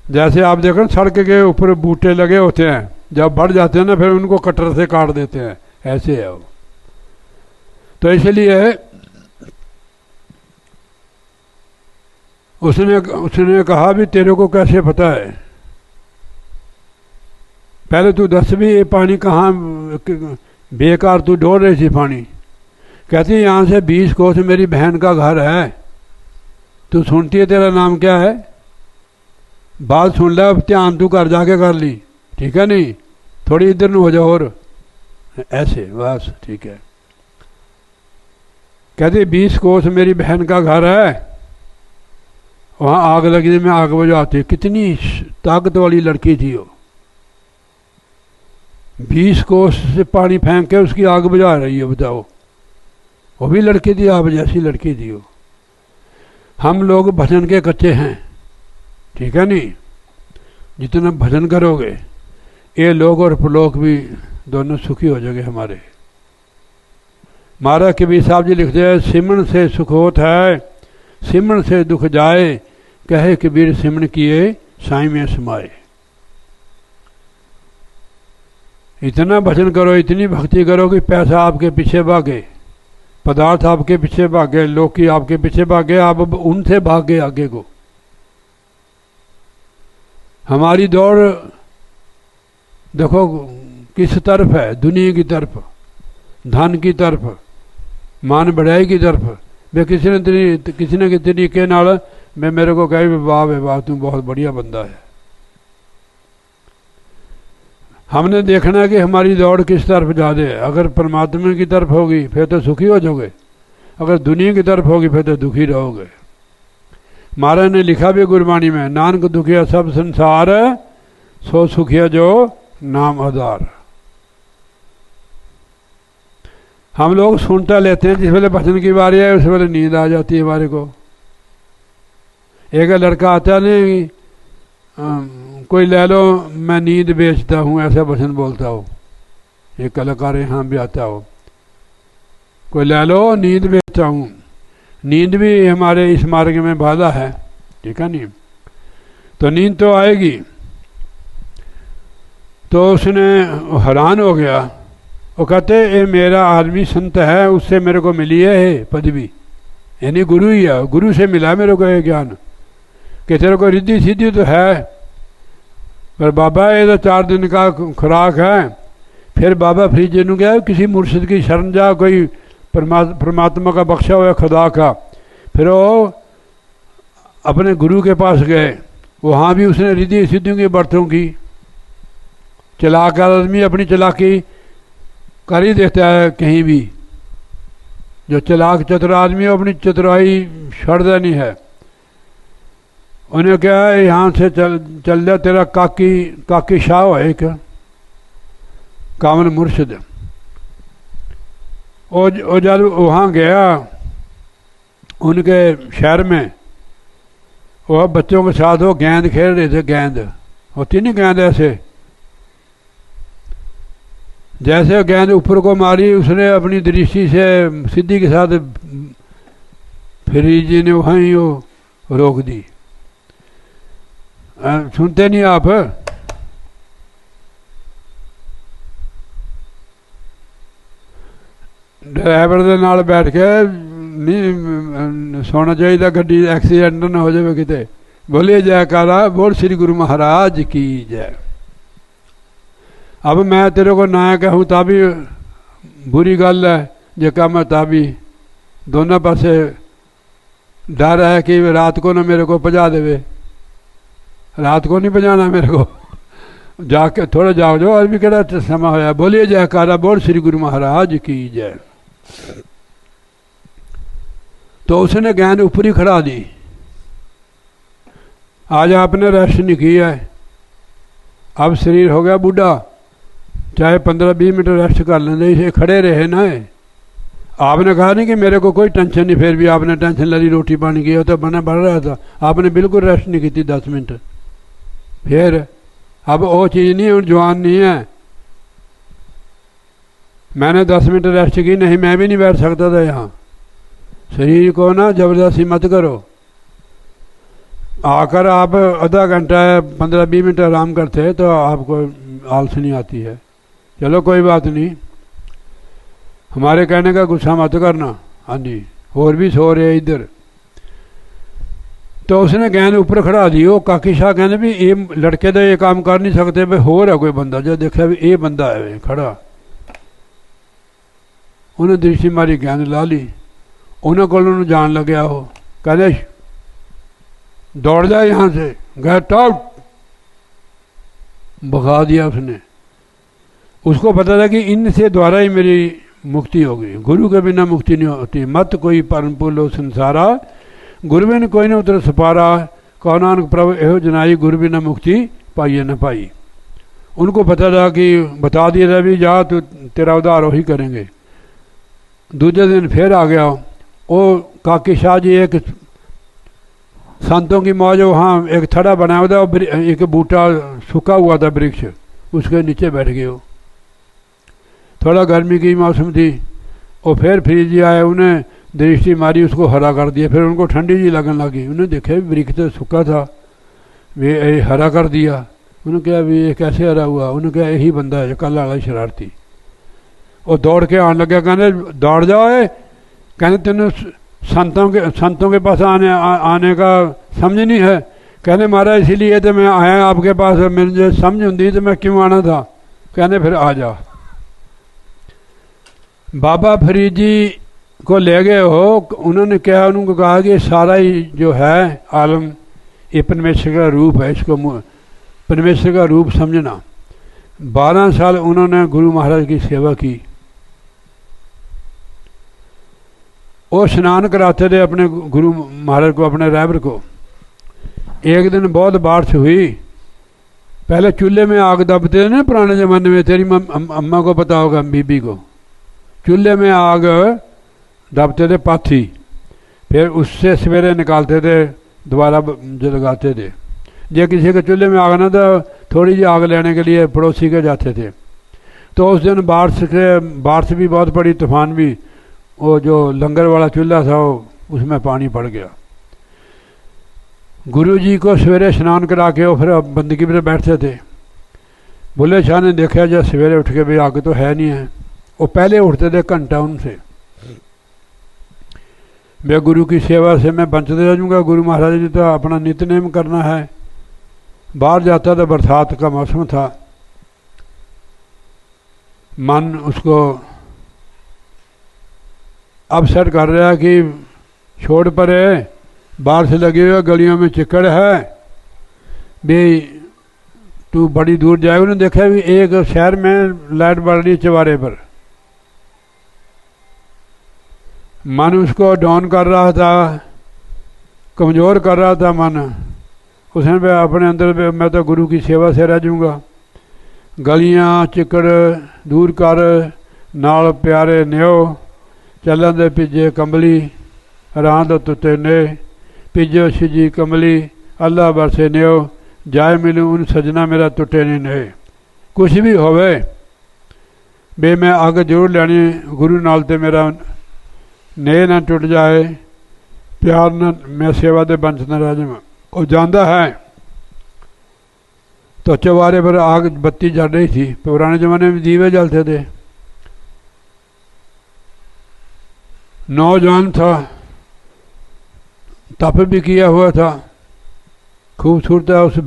Speaker 1: जैसे आप देखो सड़क के ऊपर बूटे लगे होते हैं, जब बढ़ जाते हैं ना फिर उनको कटर से काट देते हैं, ऐसे है वो। तो इसलिए उसने कहा भी तेरे को कैसे पता है, पहले तू दस भी ये पानी कहाँ बेकार तू ढोल रही थी पानी। कहती यहाँ से 20 कोस मेरी बहन का घर है, तू सुनती है, तेरा नाम क्या है? बात सुन ले, अब ध्यान तू कर जाके कर ली, ठीक है नहीं? थोड़ी इधर न हो जाओ, और ऐसे बस, ठीक है। कहती 20 कोस मेरी बहन का घर है, वहाँ आग लगी थी, मैं आग बुझाती। कितनी ताकत वाली लड़की थी वो, 20 कोस से पानी फेंक के उसकी आग बुझा रही है, बताओ। वो भी लड़की थी, आप जैसी लड़की थी वो। हम लोग भजन के कच्चे हैं, ठीक है नहीं? जितना भजन करोगे ये लोग और परलोक भी दोनों सुखी हो जाएंगे हमारे। महाराज कबीर साहब जी लिखते हैं, सिमरन से सुख होत है, सिमरन से दुख जाए, कहे कबीर सिमरन किए साईं में समाए। इतना भजन करो, इतनी भक्ति करो कि पैसा आपके पीछे भागे, पदार्थ आपके पीछे भागे, लोग की आपके पीछे भागे, आप उनसे भागे आगे को। हमारी दौड़ देखो किस तरफ है, दुनिया की तरफ, धन की तरफ, मान बढ़ाई की तरफ। वे किसी न किसी तरीके नाल मैं मेरे को कहे वाह वे वाह तू बहुत बढ़िया बंदा है। हमने देखना है कि हमारी दौड़ किस तरफ ज़्यादा है। अगर परमात्मा की तरफ होगी फिर तो सुखी हो जाओगे, अगर दुनिया की तरफ होगी फिर तो दुखी रहोगे। महाराज ने लिखा भी गुरबाणी में, नानक दुखिया सब संसार, सो सुखिया जो नाम आधार। हम लोग सुनता लेते हैं, जिस वेले भजन की बारी है उस वेले नींद आ जाती है हमारे को। एक लड़का आता नहीं, कोई ले लो मैं नींद बेचता हूँ, ऐसा भजन बोलता हो। एक कलाकार यहाँ भी आता हो, कोई ले लो नींद बेचता हूँ। नींद भी हमारे इस मार्ग में बाधा है, ठीक है नहीं? तो नींद तो आएगी। तो उसने हैरान हो गया, वो कहते ये मेरा आदमी संत है, उससे मेरे को मिली है पदवी, यानी गुरु ही है, गुरु से मिला मेरे को ये ज्ञान कि तेरे को रिद्धि सिद्धि तो है, पर बाबा ये तो 4 दिन का खुराक है। फिर बाबा फरीद जी ने कहा किसी मुर्शिद की शरण जा, कोई परमात्मा का बख्शा हुआ खुदा का। फिर वो अपने गुरु के पास गए, वहाँ भी उसने रिद्धि सिद्धियों की बरतों की। चालाक आदमी अपनी चालाकी कर ही देता है कहीं भी, जो चालाक चतुर आदमी है अपनी चतुराई छोड़ता नहीं है। उन्हें क्या यहाँ से चल जा, तेरा काकी शाह है एक कामन मुर्शिद। और जब वहाँ गया उनके शहर में, वह बच्चों के साथ वो गेंद खेल रहे थे। गेंद होती नहीं, गेंद ऐसे, जैसे गेंद ऊपर को मारी उसने अपनी दृष्टि से सिद्धि के साथ फरीद जी ने वहीं वो रोक दी। सुनते नहीं आप? ड्राइवर के नाल बैठ के नहीं सोना चाहिए, गड्डी एक्सीडेंट ना हो जाए किते। बोलिए जयकारा, बोल श्री गुरु महाराज की जय। अब मैं तेरे को ना कहूँ ता भी बुरी गल है, जे कम है ता भी। दोनों पासे डर है कि रात को ना मेरे को भजा देवे। रात को नहीं भजाना मेरे को, जाके थोड़ा जाओ जो, और भी केड़ा समा होया। बोलिए जयकारा, बोल श्री गुरु महाराज की जय। तो उसने गेंद ऊपर ही खड़ा दी। आज आपने रेस्ट नहीं की है, अब शरीर हो गया बूढ़ा, चाहे 15-20 मिनट रेस्ट कर लेंगे, इसे खड़े रहे ना। आपने कहा नहीं कि मेरे को कोई टेंशन नहीं, फिर भी आपने टेंशन ली, रोटी पानी की, तो बना बढ़ रहा था, आपने बिल्कुल रेस्ट नहीं की थी 10 मिनट। फिर अब वो चीज़ नहीं, और जवान नहीं है। मैंने 10 मिनट रेस्ट की नहीं, मैं भी नहीं बैठ सकता था यहाँ। शरीर को ना जबरदस्ती मत करो। आकर आप आधा घंटा 15-20 मिनट आराम करते हैं तो आपको आलस नहीं आती है। चलो कोई बात नहीं, हमारे कहने का गुस्सा मत करना। हाँ जी, और भी सो रहे इधर। तो उसने गेंद ऊपर खड़ा दी। वो काकी शाह कहने भी ये लड़के तो ये काम कर नहीं सकते, भाई हो रहा कोई बंदा। जो देखा भी ये बंदा है खड़ा, उन्हें दृष्टि मारी, गेंद ला ली। उन्हें को जान लग्या, हो कहने दौड़ जाए यहाँ से, गेट आउट, भगा दिया उसने। उसको पता था कि इनसे द्वारा ही मेरी मुक्ति होगी, गुरु के बिना मुक्ति नहीं होती। मत कोई परम पुलो संसारा, गुरु बिन कोई न उतर सपारा, कहो नानक प्रभु एहो जनाई, गुरु बिना मुक्ति पाइए न पाई। उनको पता था कि बता दिया था भी जा तो तेरा उद्धार ही करेंगे। दूसरे दिन फिर आ गया। वो काकी शाह जी एक संतों की मौज, वहाँ एक थड़ा बनाया था, एक बूटा सूखा हुआ था वृक्ष, उसके नीचे बैठ गए। वो थोड़ा गर्मी की मौसम थी। और फिर फरीद जी आए, उन्हें दृष्टि मारी, उसको हरा कर दिया। फिर उनको ठंडी जी लगने लगी। उन्हें देखा वृक्ष तो सूखा था, वे हरा कर दिया। उन्होंने कहा भी ये कैसे हरा हुआ? उन्होंने कहा यही बंदा है कल वाला शरारती। और दौड़ के आने लगे, कहने दौड़ जाओ, कहने तेन संतों के पास आने का समझ नहीं है। कहने महाराज इसीलिए तो मैं आया आपके पास, मेरे जो समझ होती तो मैं क्यों आना था। कहने फिर आ जा। बाबा फरीद जी को ले गए हो, उन्होंने क्या उनको कहा कि सारा ही जो है आलम ये परमेश्वर का रूप है, इसको परमेश्वर का रूप समझना। 12 साल उन्होंने गुरु महाराज की सेवा की। वो स्नान कराते थे अपने गुरु महाराज को, अपने रहबर को। एक दिन बहुत बारिश हुई, पहले चूल्हे में आग दबते थे ना पुराने ज़माने में, तेरी अम्मा को पता होगा, बीबी को, चूल्हे में आग दबते थे पाथी, फिर उससे सवेरे निकालते थे, दोबारा जलाते थे। जो किसी के चूल्हे में आग ना था, थोड़ी जी आग लेने के लिए पड़ोसी के जाते थे। तो उस दिन बारिश भी बहुत पड़ी, तूफान भी, वो जो लंगर वाला चूल्हा था उसमें पानी पड़ गया। गुरुजी को सवेरे स्नान करा के वो फिर बंदगी पर बैठते थे। बुल्ले शाह ने देखा जब सवेरे उठ के भी आग तो है नहीं है, वो पहले उठते थे घंटा उनसे, मैं गुरु की सेवा से मैं बंचते जाऊँगा, गुरु महाराज जी तो अपना नित्यनेम करना है। बाहर जाता था, बरसात का मौसम था, मन उसको अपसेट कर रहा है कि छोड़ परे, बारिश लगी हुई है, गलियों में चिक्कड़ है, भी तू बड़ी दूर जाएगा। उन्होंने देखा भी एक शहर में लाइट बढ़ रही चवारे पर, मन उसको डाउन कर रहा था, कमज़ोर कर रहा था मन। उसने भी अपने अंदर पे मैं तो गुरु की सेवा से रह जाऊँगा, गलियां चिक्कड़ दूर कर, नाल प्यारे न्यो, चलन दे पिजे कंबली, रांद तुते ने, पिजो शिजी कमली, अल्लाह बरसे न्यो, जाए मिलूँ उन सजना मेरा टुटे नहीं ने। कुछ भी होवे बे मैं अग जरूर लैनी, गुरु नाल ते मेरा नेह ना टुट जाए, प्यार न मैं सेवा दे बंच न रह जावां। वो जाता है तो चौबारे पर आग बत्ती जल रही थी, पुराने ज़माने में दीवे जलते थे। नौजवान था, तप भी किया हुआ था, खूबसूरत उस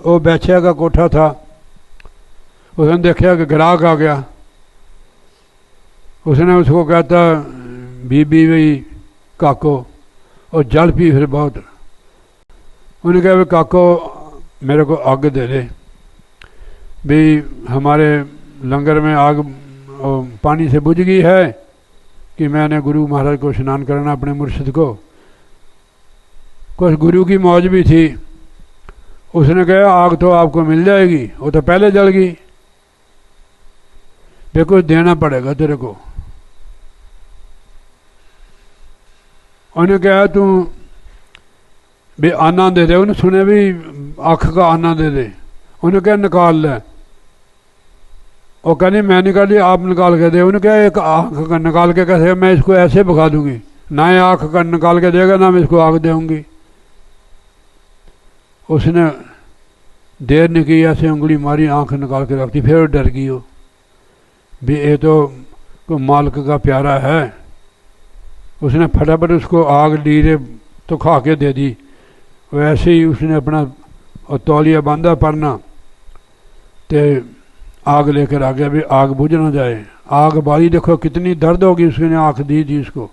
Speaker 1: वो बैछिया का कोठा था। उसने देखा कि ग्राहक आ गया, उसने उसको कहता बीबी भाई काको, और जल पी फिर बहुत। उन्होंने कहा भाई काको मेरे को आग दे दे, भी हमारे लंगर में आग पानी से बुझ गई है कि मैंने गुरु महाराज को स्नान करना, अपने मुर्शिद को। कुछ गुरु की मौज भी थी। उसने कहा आग तो आपको मिल जाएगी, वो तो पहले जल गई, फिर कुछ देना पड़ेगा तेरे को। उन्होंने कहा तू भी आना दे दे, उन्हें सुने भी आँख का आना दे दे। उन्हें कहा निकाल ले, वो कहनी मैं निकाल ली, आप निकाल के दे। उन्हें कहा एक आँख का निकाल के कैसे, मैं इसको ऐसे भगा दूंगी, ना ये आँख का निकाल के देगा ना मैं इसको आग दूंगी। उसने देर नहीं की, ऐसे उंगली मारी, आँख निकाल के रखती, फिर डर गई हो भी ये तो मालिक का प्यारा है। उसने फटाफट उसको आग लीरे तो खा के दे दी। वैसे ही उसने अपना तौलिया बांधा परना, ते आग लेकर आ गया भी आग बुझ ना जाए। आग बारी, देखो कितनी दर्द होगी, उसने आँख दी थी, उसको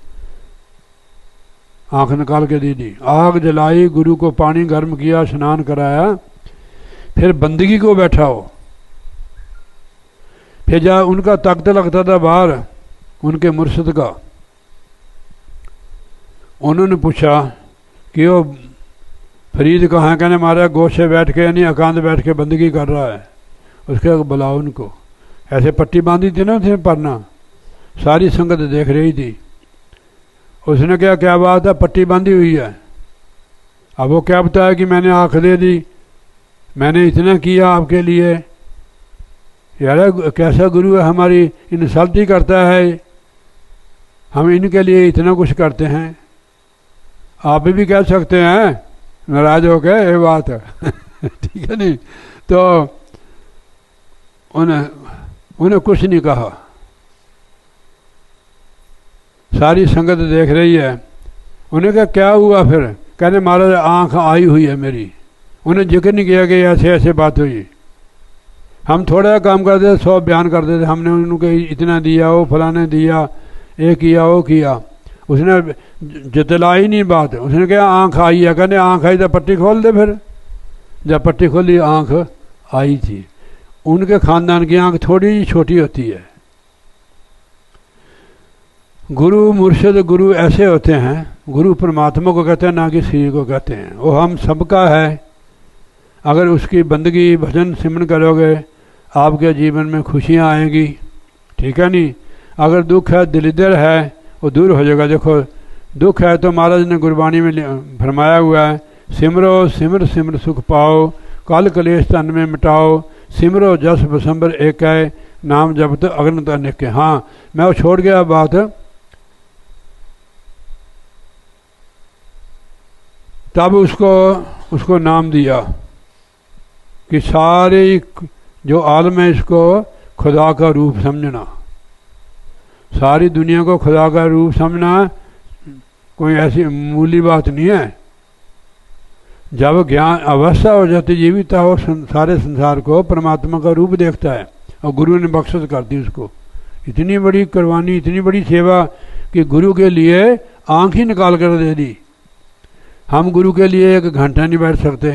Speaker 1: आँख निकाल के दी थी। आग जलाई, गुरु को पानी गर्म किया, स्नान कराया, फिर बंदगी को बैठा हो। फिर जा उनका तख्त लगता था बाहर, उनके मुर्शिद का। उन्होंने पूछा कि वो फरीद कहाँ, कहने मारा गोशे बैठ के यानी एकांत बैठ के बंदगी कर रहा है। उसके बुलाओ उनको। ऐसे पट्टी बांधी थी ना उसने परना, सारी संगत देख रही थी। उसने क्या बात है, पट्टी बांधी हुई है। अब वो क्या बताया कि मैंने आँख दे दी, मैंने इतना किया आपके लिए। यार कैसा गुरु है, हमारी इंसल्ट ही करता है, हम इनके लिए इतना कुछ करते हैं। आप भी कह सकते हैं नाराज हो गए, ये बात है ठीक है नहीं। तो उन्हें कुछ नहीं कहा, सारी संगत देख रही है। उन्हें क्या हुआ फिर, कहने महाराज आँख आई हुई है मेरी। उन्हें जिक्र नहीं किया कि ऐसे ऐसे बात हुई। हम थोड़ा काम करते थे, 100 बयान करते थे, हमने उनको इतना दिया, वो फलाने दिया, ये किया वो किया। उसने जतलाई नहीं बात। उसने कहा आँख आई है, कहने आँख आई तो पट्टी खोल दे। फिर जब पट्टी खोली आँख आई थी। उनके खानदान की आँख थोड़ी छोटी होती है। गुरु मुर्शिद गुरु ऐसे होते हैं, गुरु परमात्मा को कहते हैं, ना कि शरीर को कहते हैं। वो हम सबका है। अगर उसकी बंदगी भजन सिमरन करोगे आपके जीवन में खुशियाँ आएंगी, ठीक है नहीं। अगर दुख है, दलिदर है, वो दूर हो जाएगा। देखो दुख है तो महाराज ने गुरबाणी में फरमाया हुआ है, सिमरो सिमर सिमर सुख पाओ, काल कलेश तन में मिटाओ, सिमरो जस बसंबर एक है, नाम जब तो अग्न अनेक। हाँ, मैं वो छोड़ गया बात। तब उसको नाम दिया कि सारे जो आलम है इसको खुदा का रूप समझना। सारी दुनिया को खुदा का रूप समझना कोई ऐसी मूली बात नहीं है। जब ज्ञान अवस्था हो जाती जीविता हो, सारे संसार को परमात्मा का रूप देखता है। और गुरु ने बख्शिश कर दी उसको। इतनी बड़ी कुर्बानी, इतनी बड़ी सेवा कि गुरु के लिए आँख ही निकाल कर दे दी। हम गुरु के लिए 1 घंटा नहीं बैठ सकते,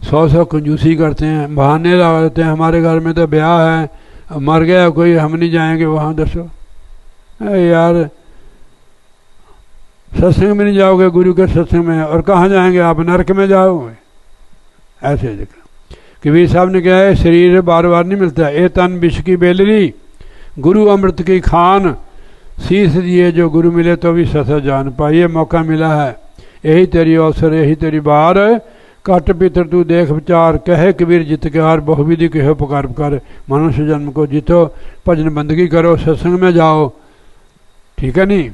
Speaker 1: 100 कंजूसी करते हैं, बहाने लगा देते हैं। हमारे घर में तो ब्याह है, मर गया कोई, हम नहीं जाएंगे वहाँ। दसो यार, सत्संग में नहीं जाओगे गुरु के सत्संग में, और कहाँ जाएंगे आप? नरक में जाओगे। ऐसे देखा कबीर साहब ने कहा है, शरीर बार बार नहीं मिलता। ए तन विष की बेलरी, गुरु अमृत की खान, शीश दिए जो गुरु मिले तो भी ससा जान पाए। ये मौका मिला है, यही तेरी अवसर, यही तेरी बार। कट पितर तू देख विचार, कहे कबीर जित के हार, बहुविधि कहो पुकार पुकार। मनुष्य जन्म को जीतो, भजन बंदगी करो, सत्संग में जाओ, ठीक है नहीं।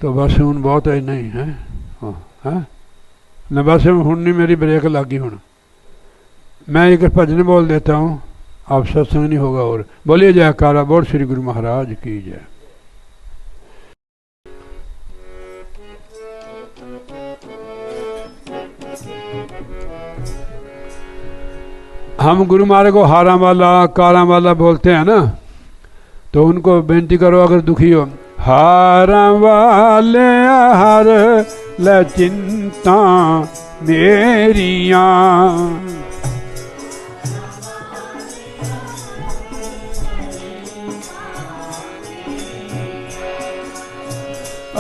Speaker 1: तो बस हूँ बहुत है नहीं है, हाँ न बस हूँ नहीं, मेरी ब्रेक लगी हूँ। मैं एक भजन बोल देता हूँ, आप सत्संग नहीं होगा। और बोलिए जयकारा, बोल श्री गुरु महाराज की जय। हम गुरु महाराज को हारा वाला कारा वाला बोलते हैं ना, तो उनको बेनती करो अगर दुखी हो, हारा वाले हर ल चिंता मेरिया,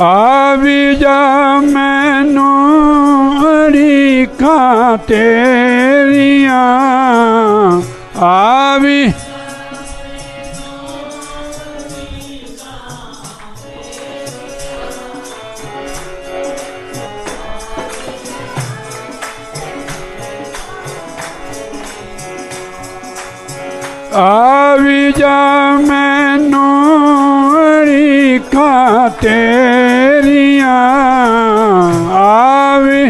Speaker 1: आवी जा मैनू अड़िका तेरिया, आवी आवी जा मैनू अड़िका तेरिया, आवी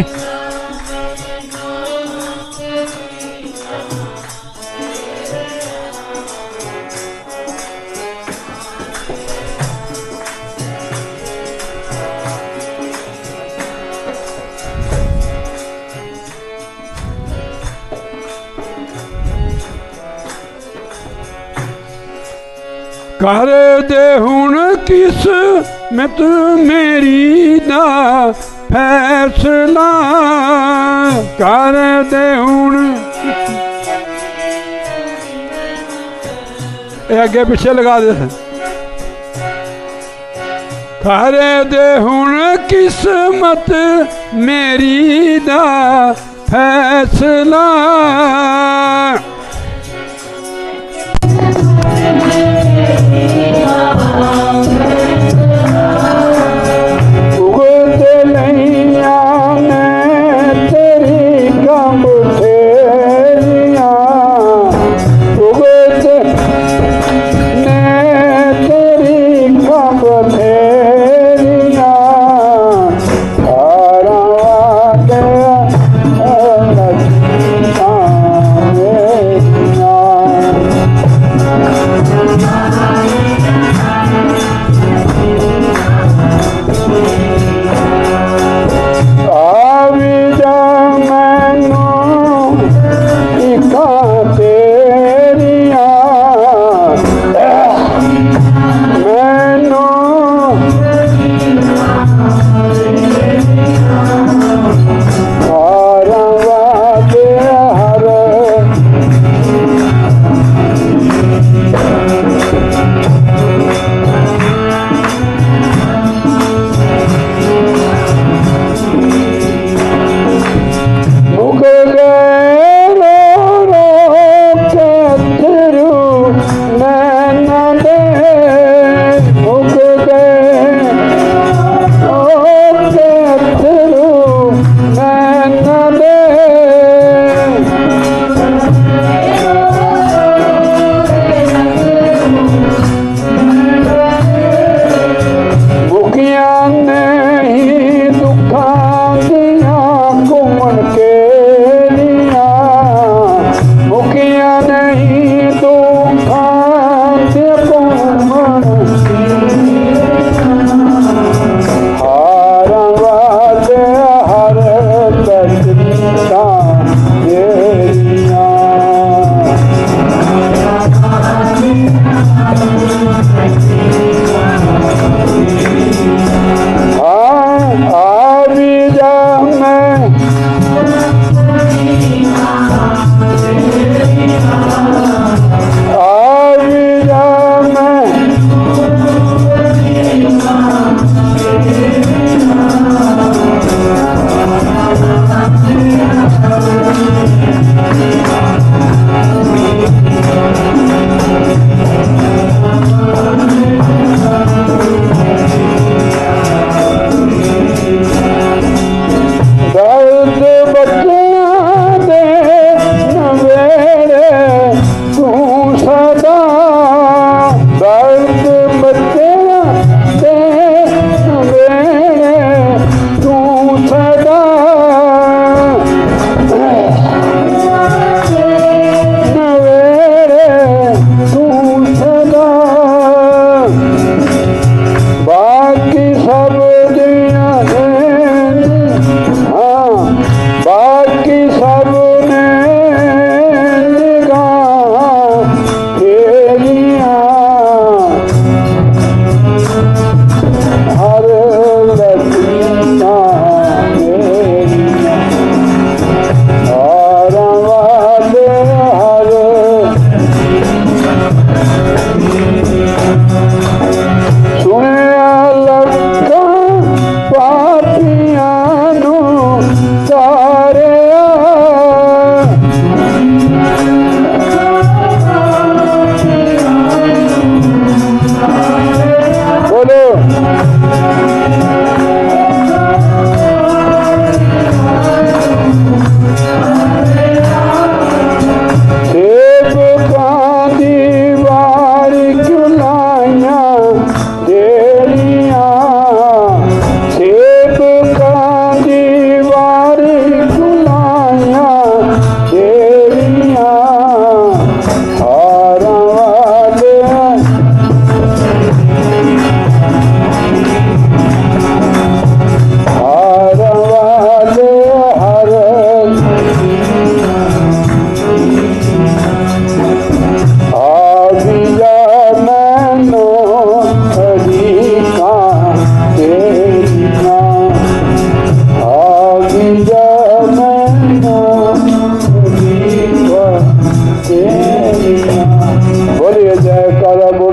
Speaker 1: कर दे हुण किस्मत मेरी दा फैसला, कर दे हुण। आगे पीछे लगा दे। कर दे हुण किस्मत मेरी दा फैसला,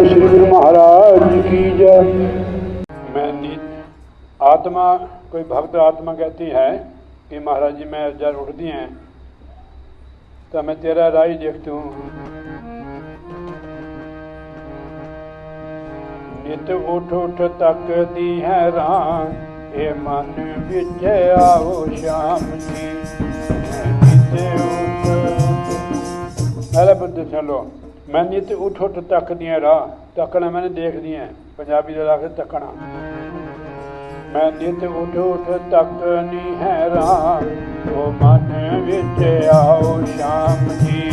Speaker 1: श्री गुरु महाराज की जय। मैं आत्मा, कोई भक्त आत्मा कहती है कि महाराज जी मैं जब उठती हैं तो मैं तेरा राही देखती हूँ। नित उठ उठ तकदी है राम, ये मन बिच आओ श्याम जी। नित उठ पहले बुद्ध चलो, मैं नित उठ उठ तकदी राह, तकना मैंने देखदी है, पंजाबी का आखिर तकना। मैं नित उठ उठ तकनी है राह, वो मन विच आओ श्याम जी।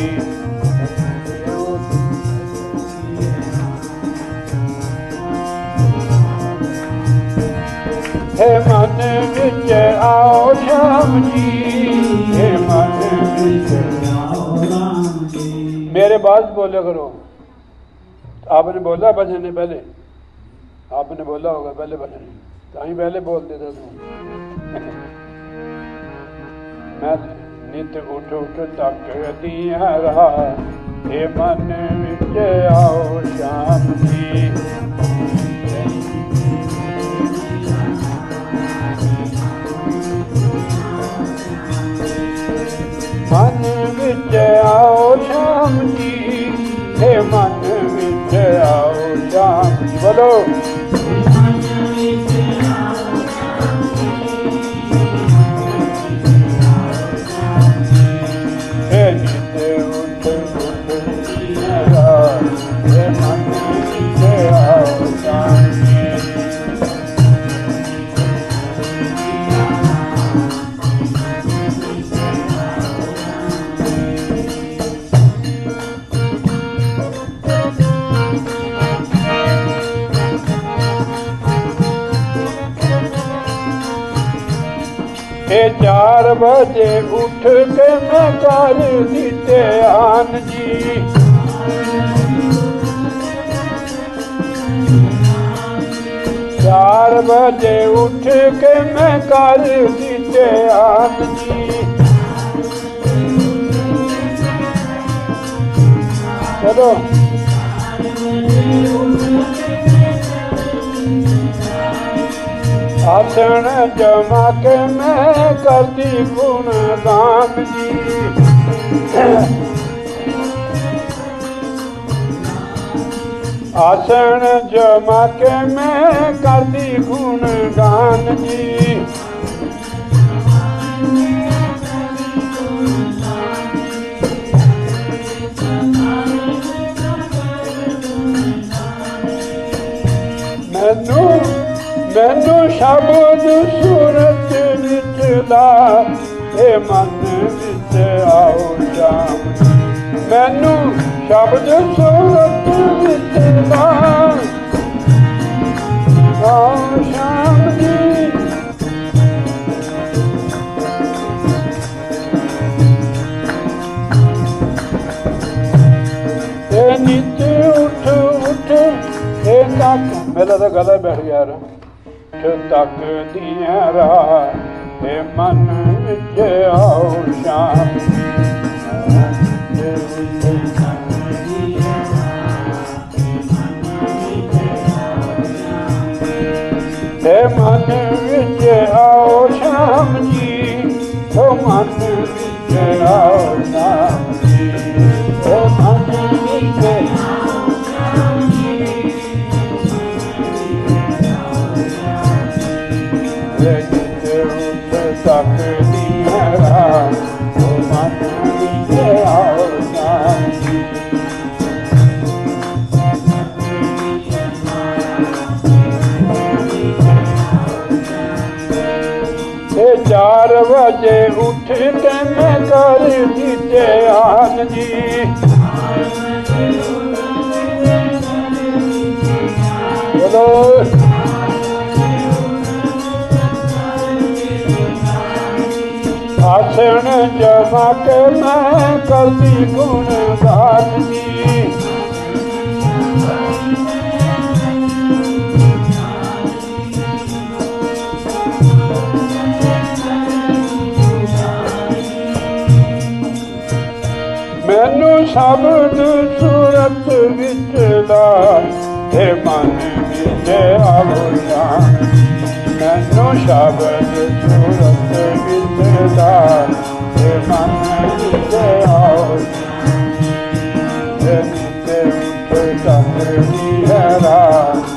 Speaker 1: हे मन विच आओ श्याम जी, हे मन विच आओ राम जी। मेरे बाद बोले करो। आपने बोला भजन ने पहले, आपने बोला होगा पहले भजन, तो ही पहले बोल देता तू। मैं नित उठ उठ तकदी रहा, हे मन विच आओ श्याम जी। मन विच आओ श्याम जी, हे मन विच आओ श्याम जी। बोलो हे नित उठ उठ हे मन विच आओ श्याम जी। हे 4 बजे उठ के मैं कर दिते आन जी। 4 बजे उठ के मैं कर दिते आन जी। चलो आसन जमा के मैं करती गुणगान जी। आसन जमा के मैं करती गुणगान जी। मैनू शब्द सूरत विचला, हे मन विच आओ श्याम। मैनू शब्द सूरत विचला, आओ श्याम जी। हे नित उठ उठ हे तक, मेरा तो गला बैठ गया यार। तक दिया राह, हे मन विच आओ श्याम। हे मन विच आओ श्याम जी, हो मन विच आओ श्याम जी। हो मन विच आओ श्याम जी। तक दिया राह, वो मन विच आओ श्याम जी। हे 4 बजे उठ के मैं कर दिते आन जी। बोलो आसन जमा के मैं करती गुणगान जी। मैनू शब्द सूरत विचला, हे मन विच आओ श्याम मैनू शब्द सूरत विचदा हे मन विच आओ नित उठ चंद्रनी है रात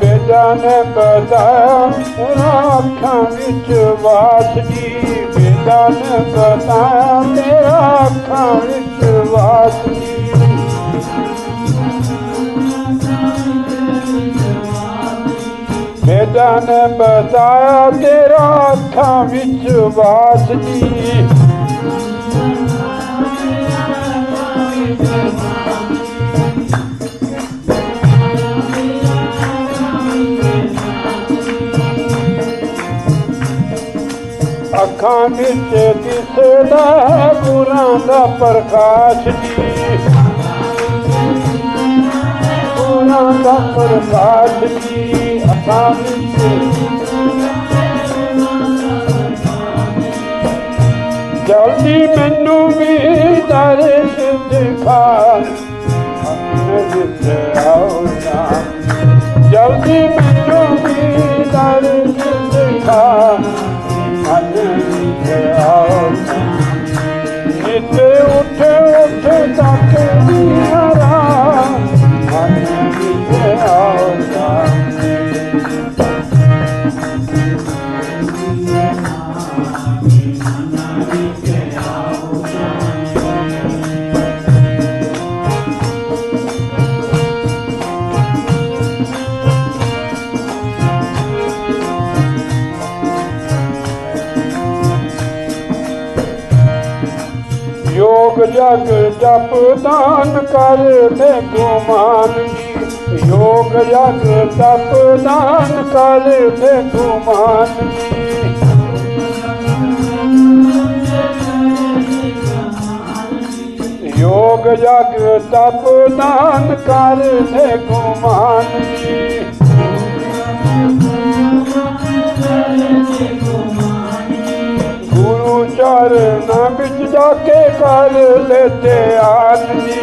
Speaker 1: बेटा ने बताया तेरा अखां विच वास जी बेटा ने बताया तेरा अखां विच वास जी बेटा ने बताया तेरा अखां विच वास जी अखां विच दिसदा गुरां दा प्रकाश जी गुरां दा प्रकाश जी अखां विच जल्दी मैनू भी दर्श दिखा अपने विच आओ श्याम जल्दी मैनू भी दर्श दिखा नित उठ उठ तक हरा मन विच आओ योग जग जप दान कर दे गुमान जी योग जग जप दान कर दे गुमान जी योग जग जप दान कर दे गुमान जी गुरु चरणा बिच जाके कर लेते आन जी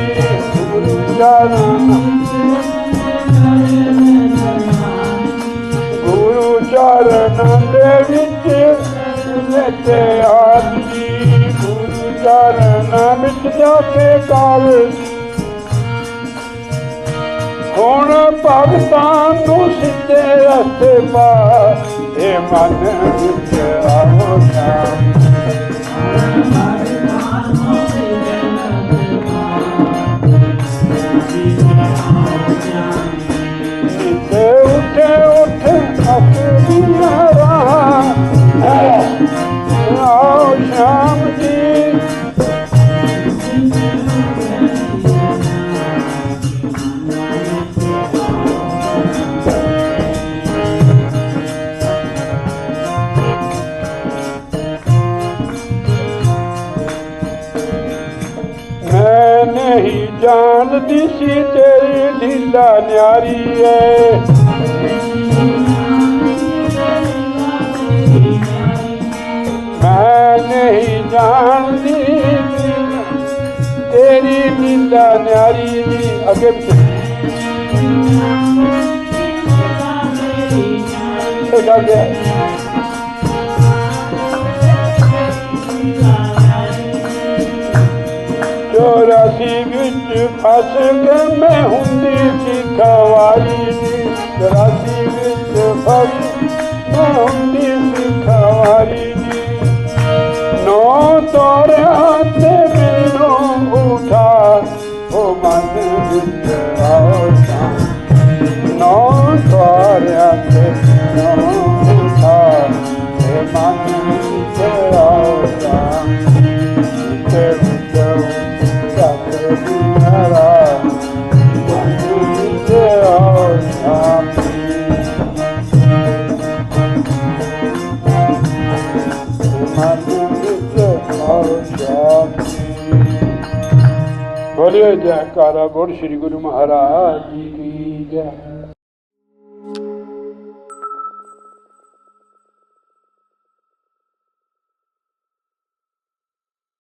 Speaker 1: गुरु चरणा दे विच लेते आन जी गुरु चरणा बिच जाके कर हुण भगतां नूं सीधे रस्ते पा हे मन विच आओ श्याम उठे उठ अकबिया आओ श्याम जी नहीं जानती सी तेरी लीला न्यारी है मैं नहीं जानती तेरी लीला न्यारी जी अगे चौरासी विच फस के मैं हुंदी सी खवारी जी 84 विच फस मैं हुंदी सी खवारी जी नौ तोरे हाथ मैनू उठा बोलिए जयकारा बोल श्री गुरु महाराज जी की जय।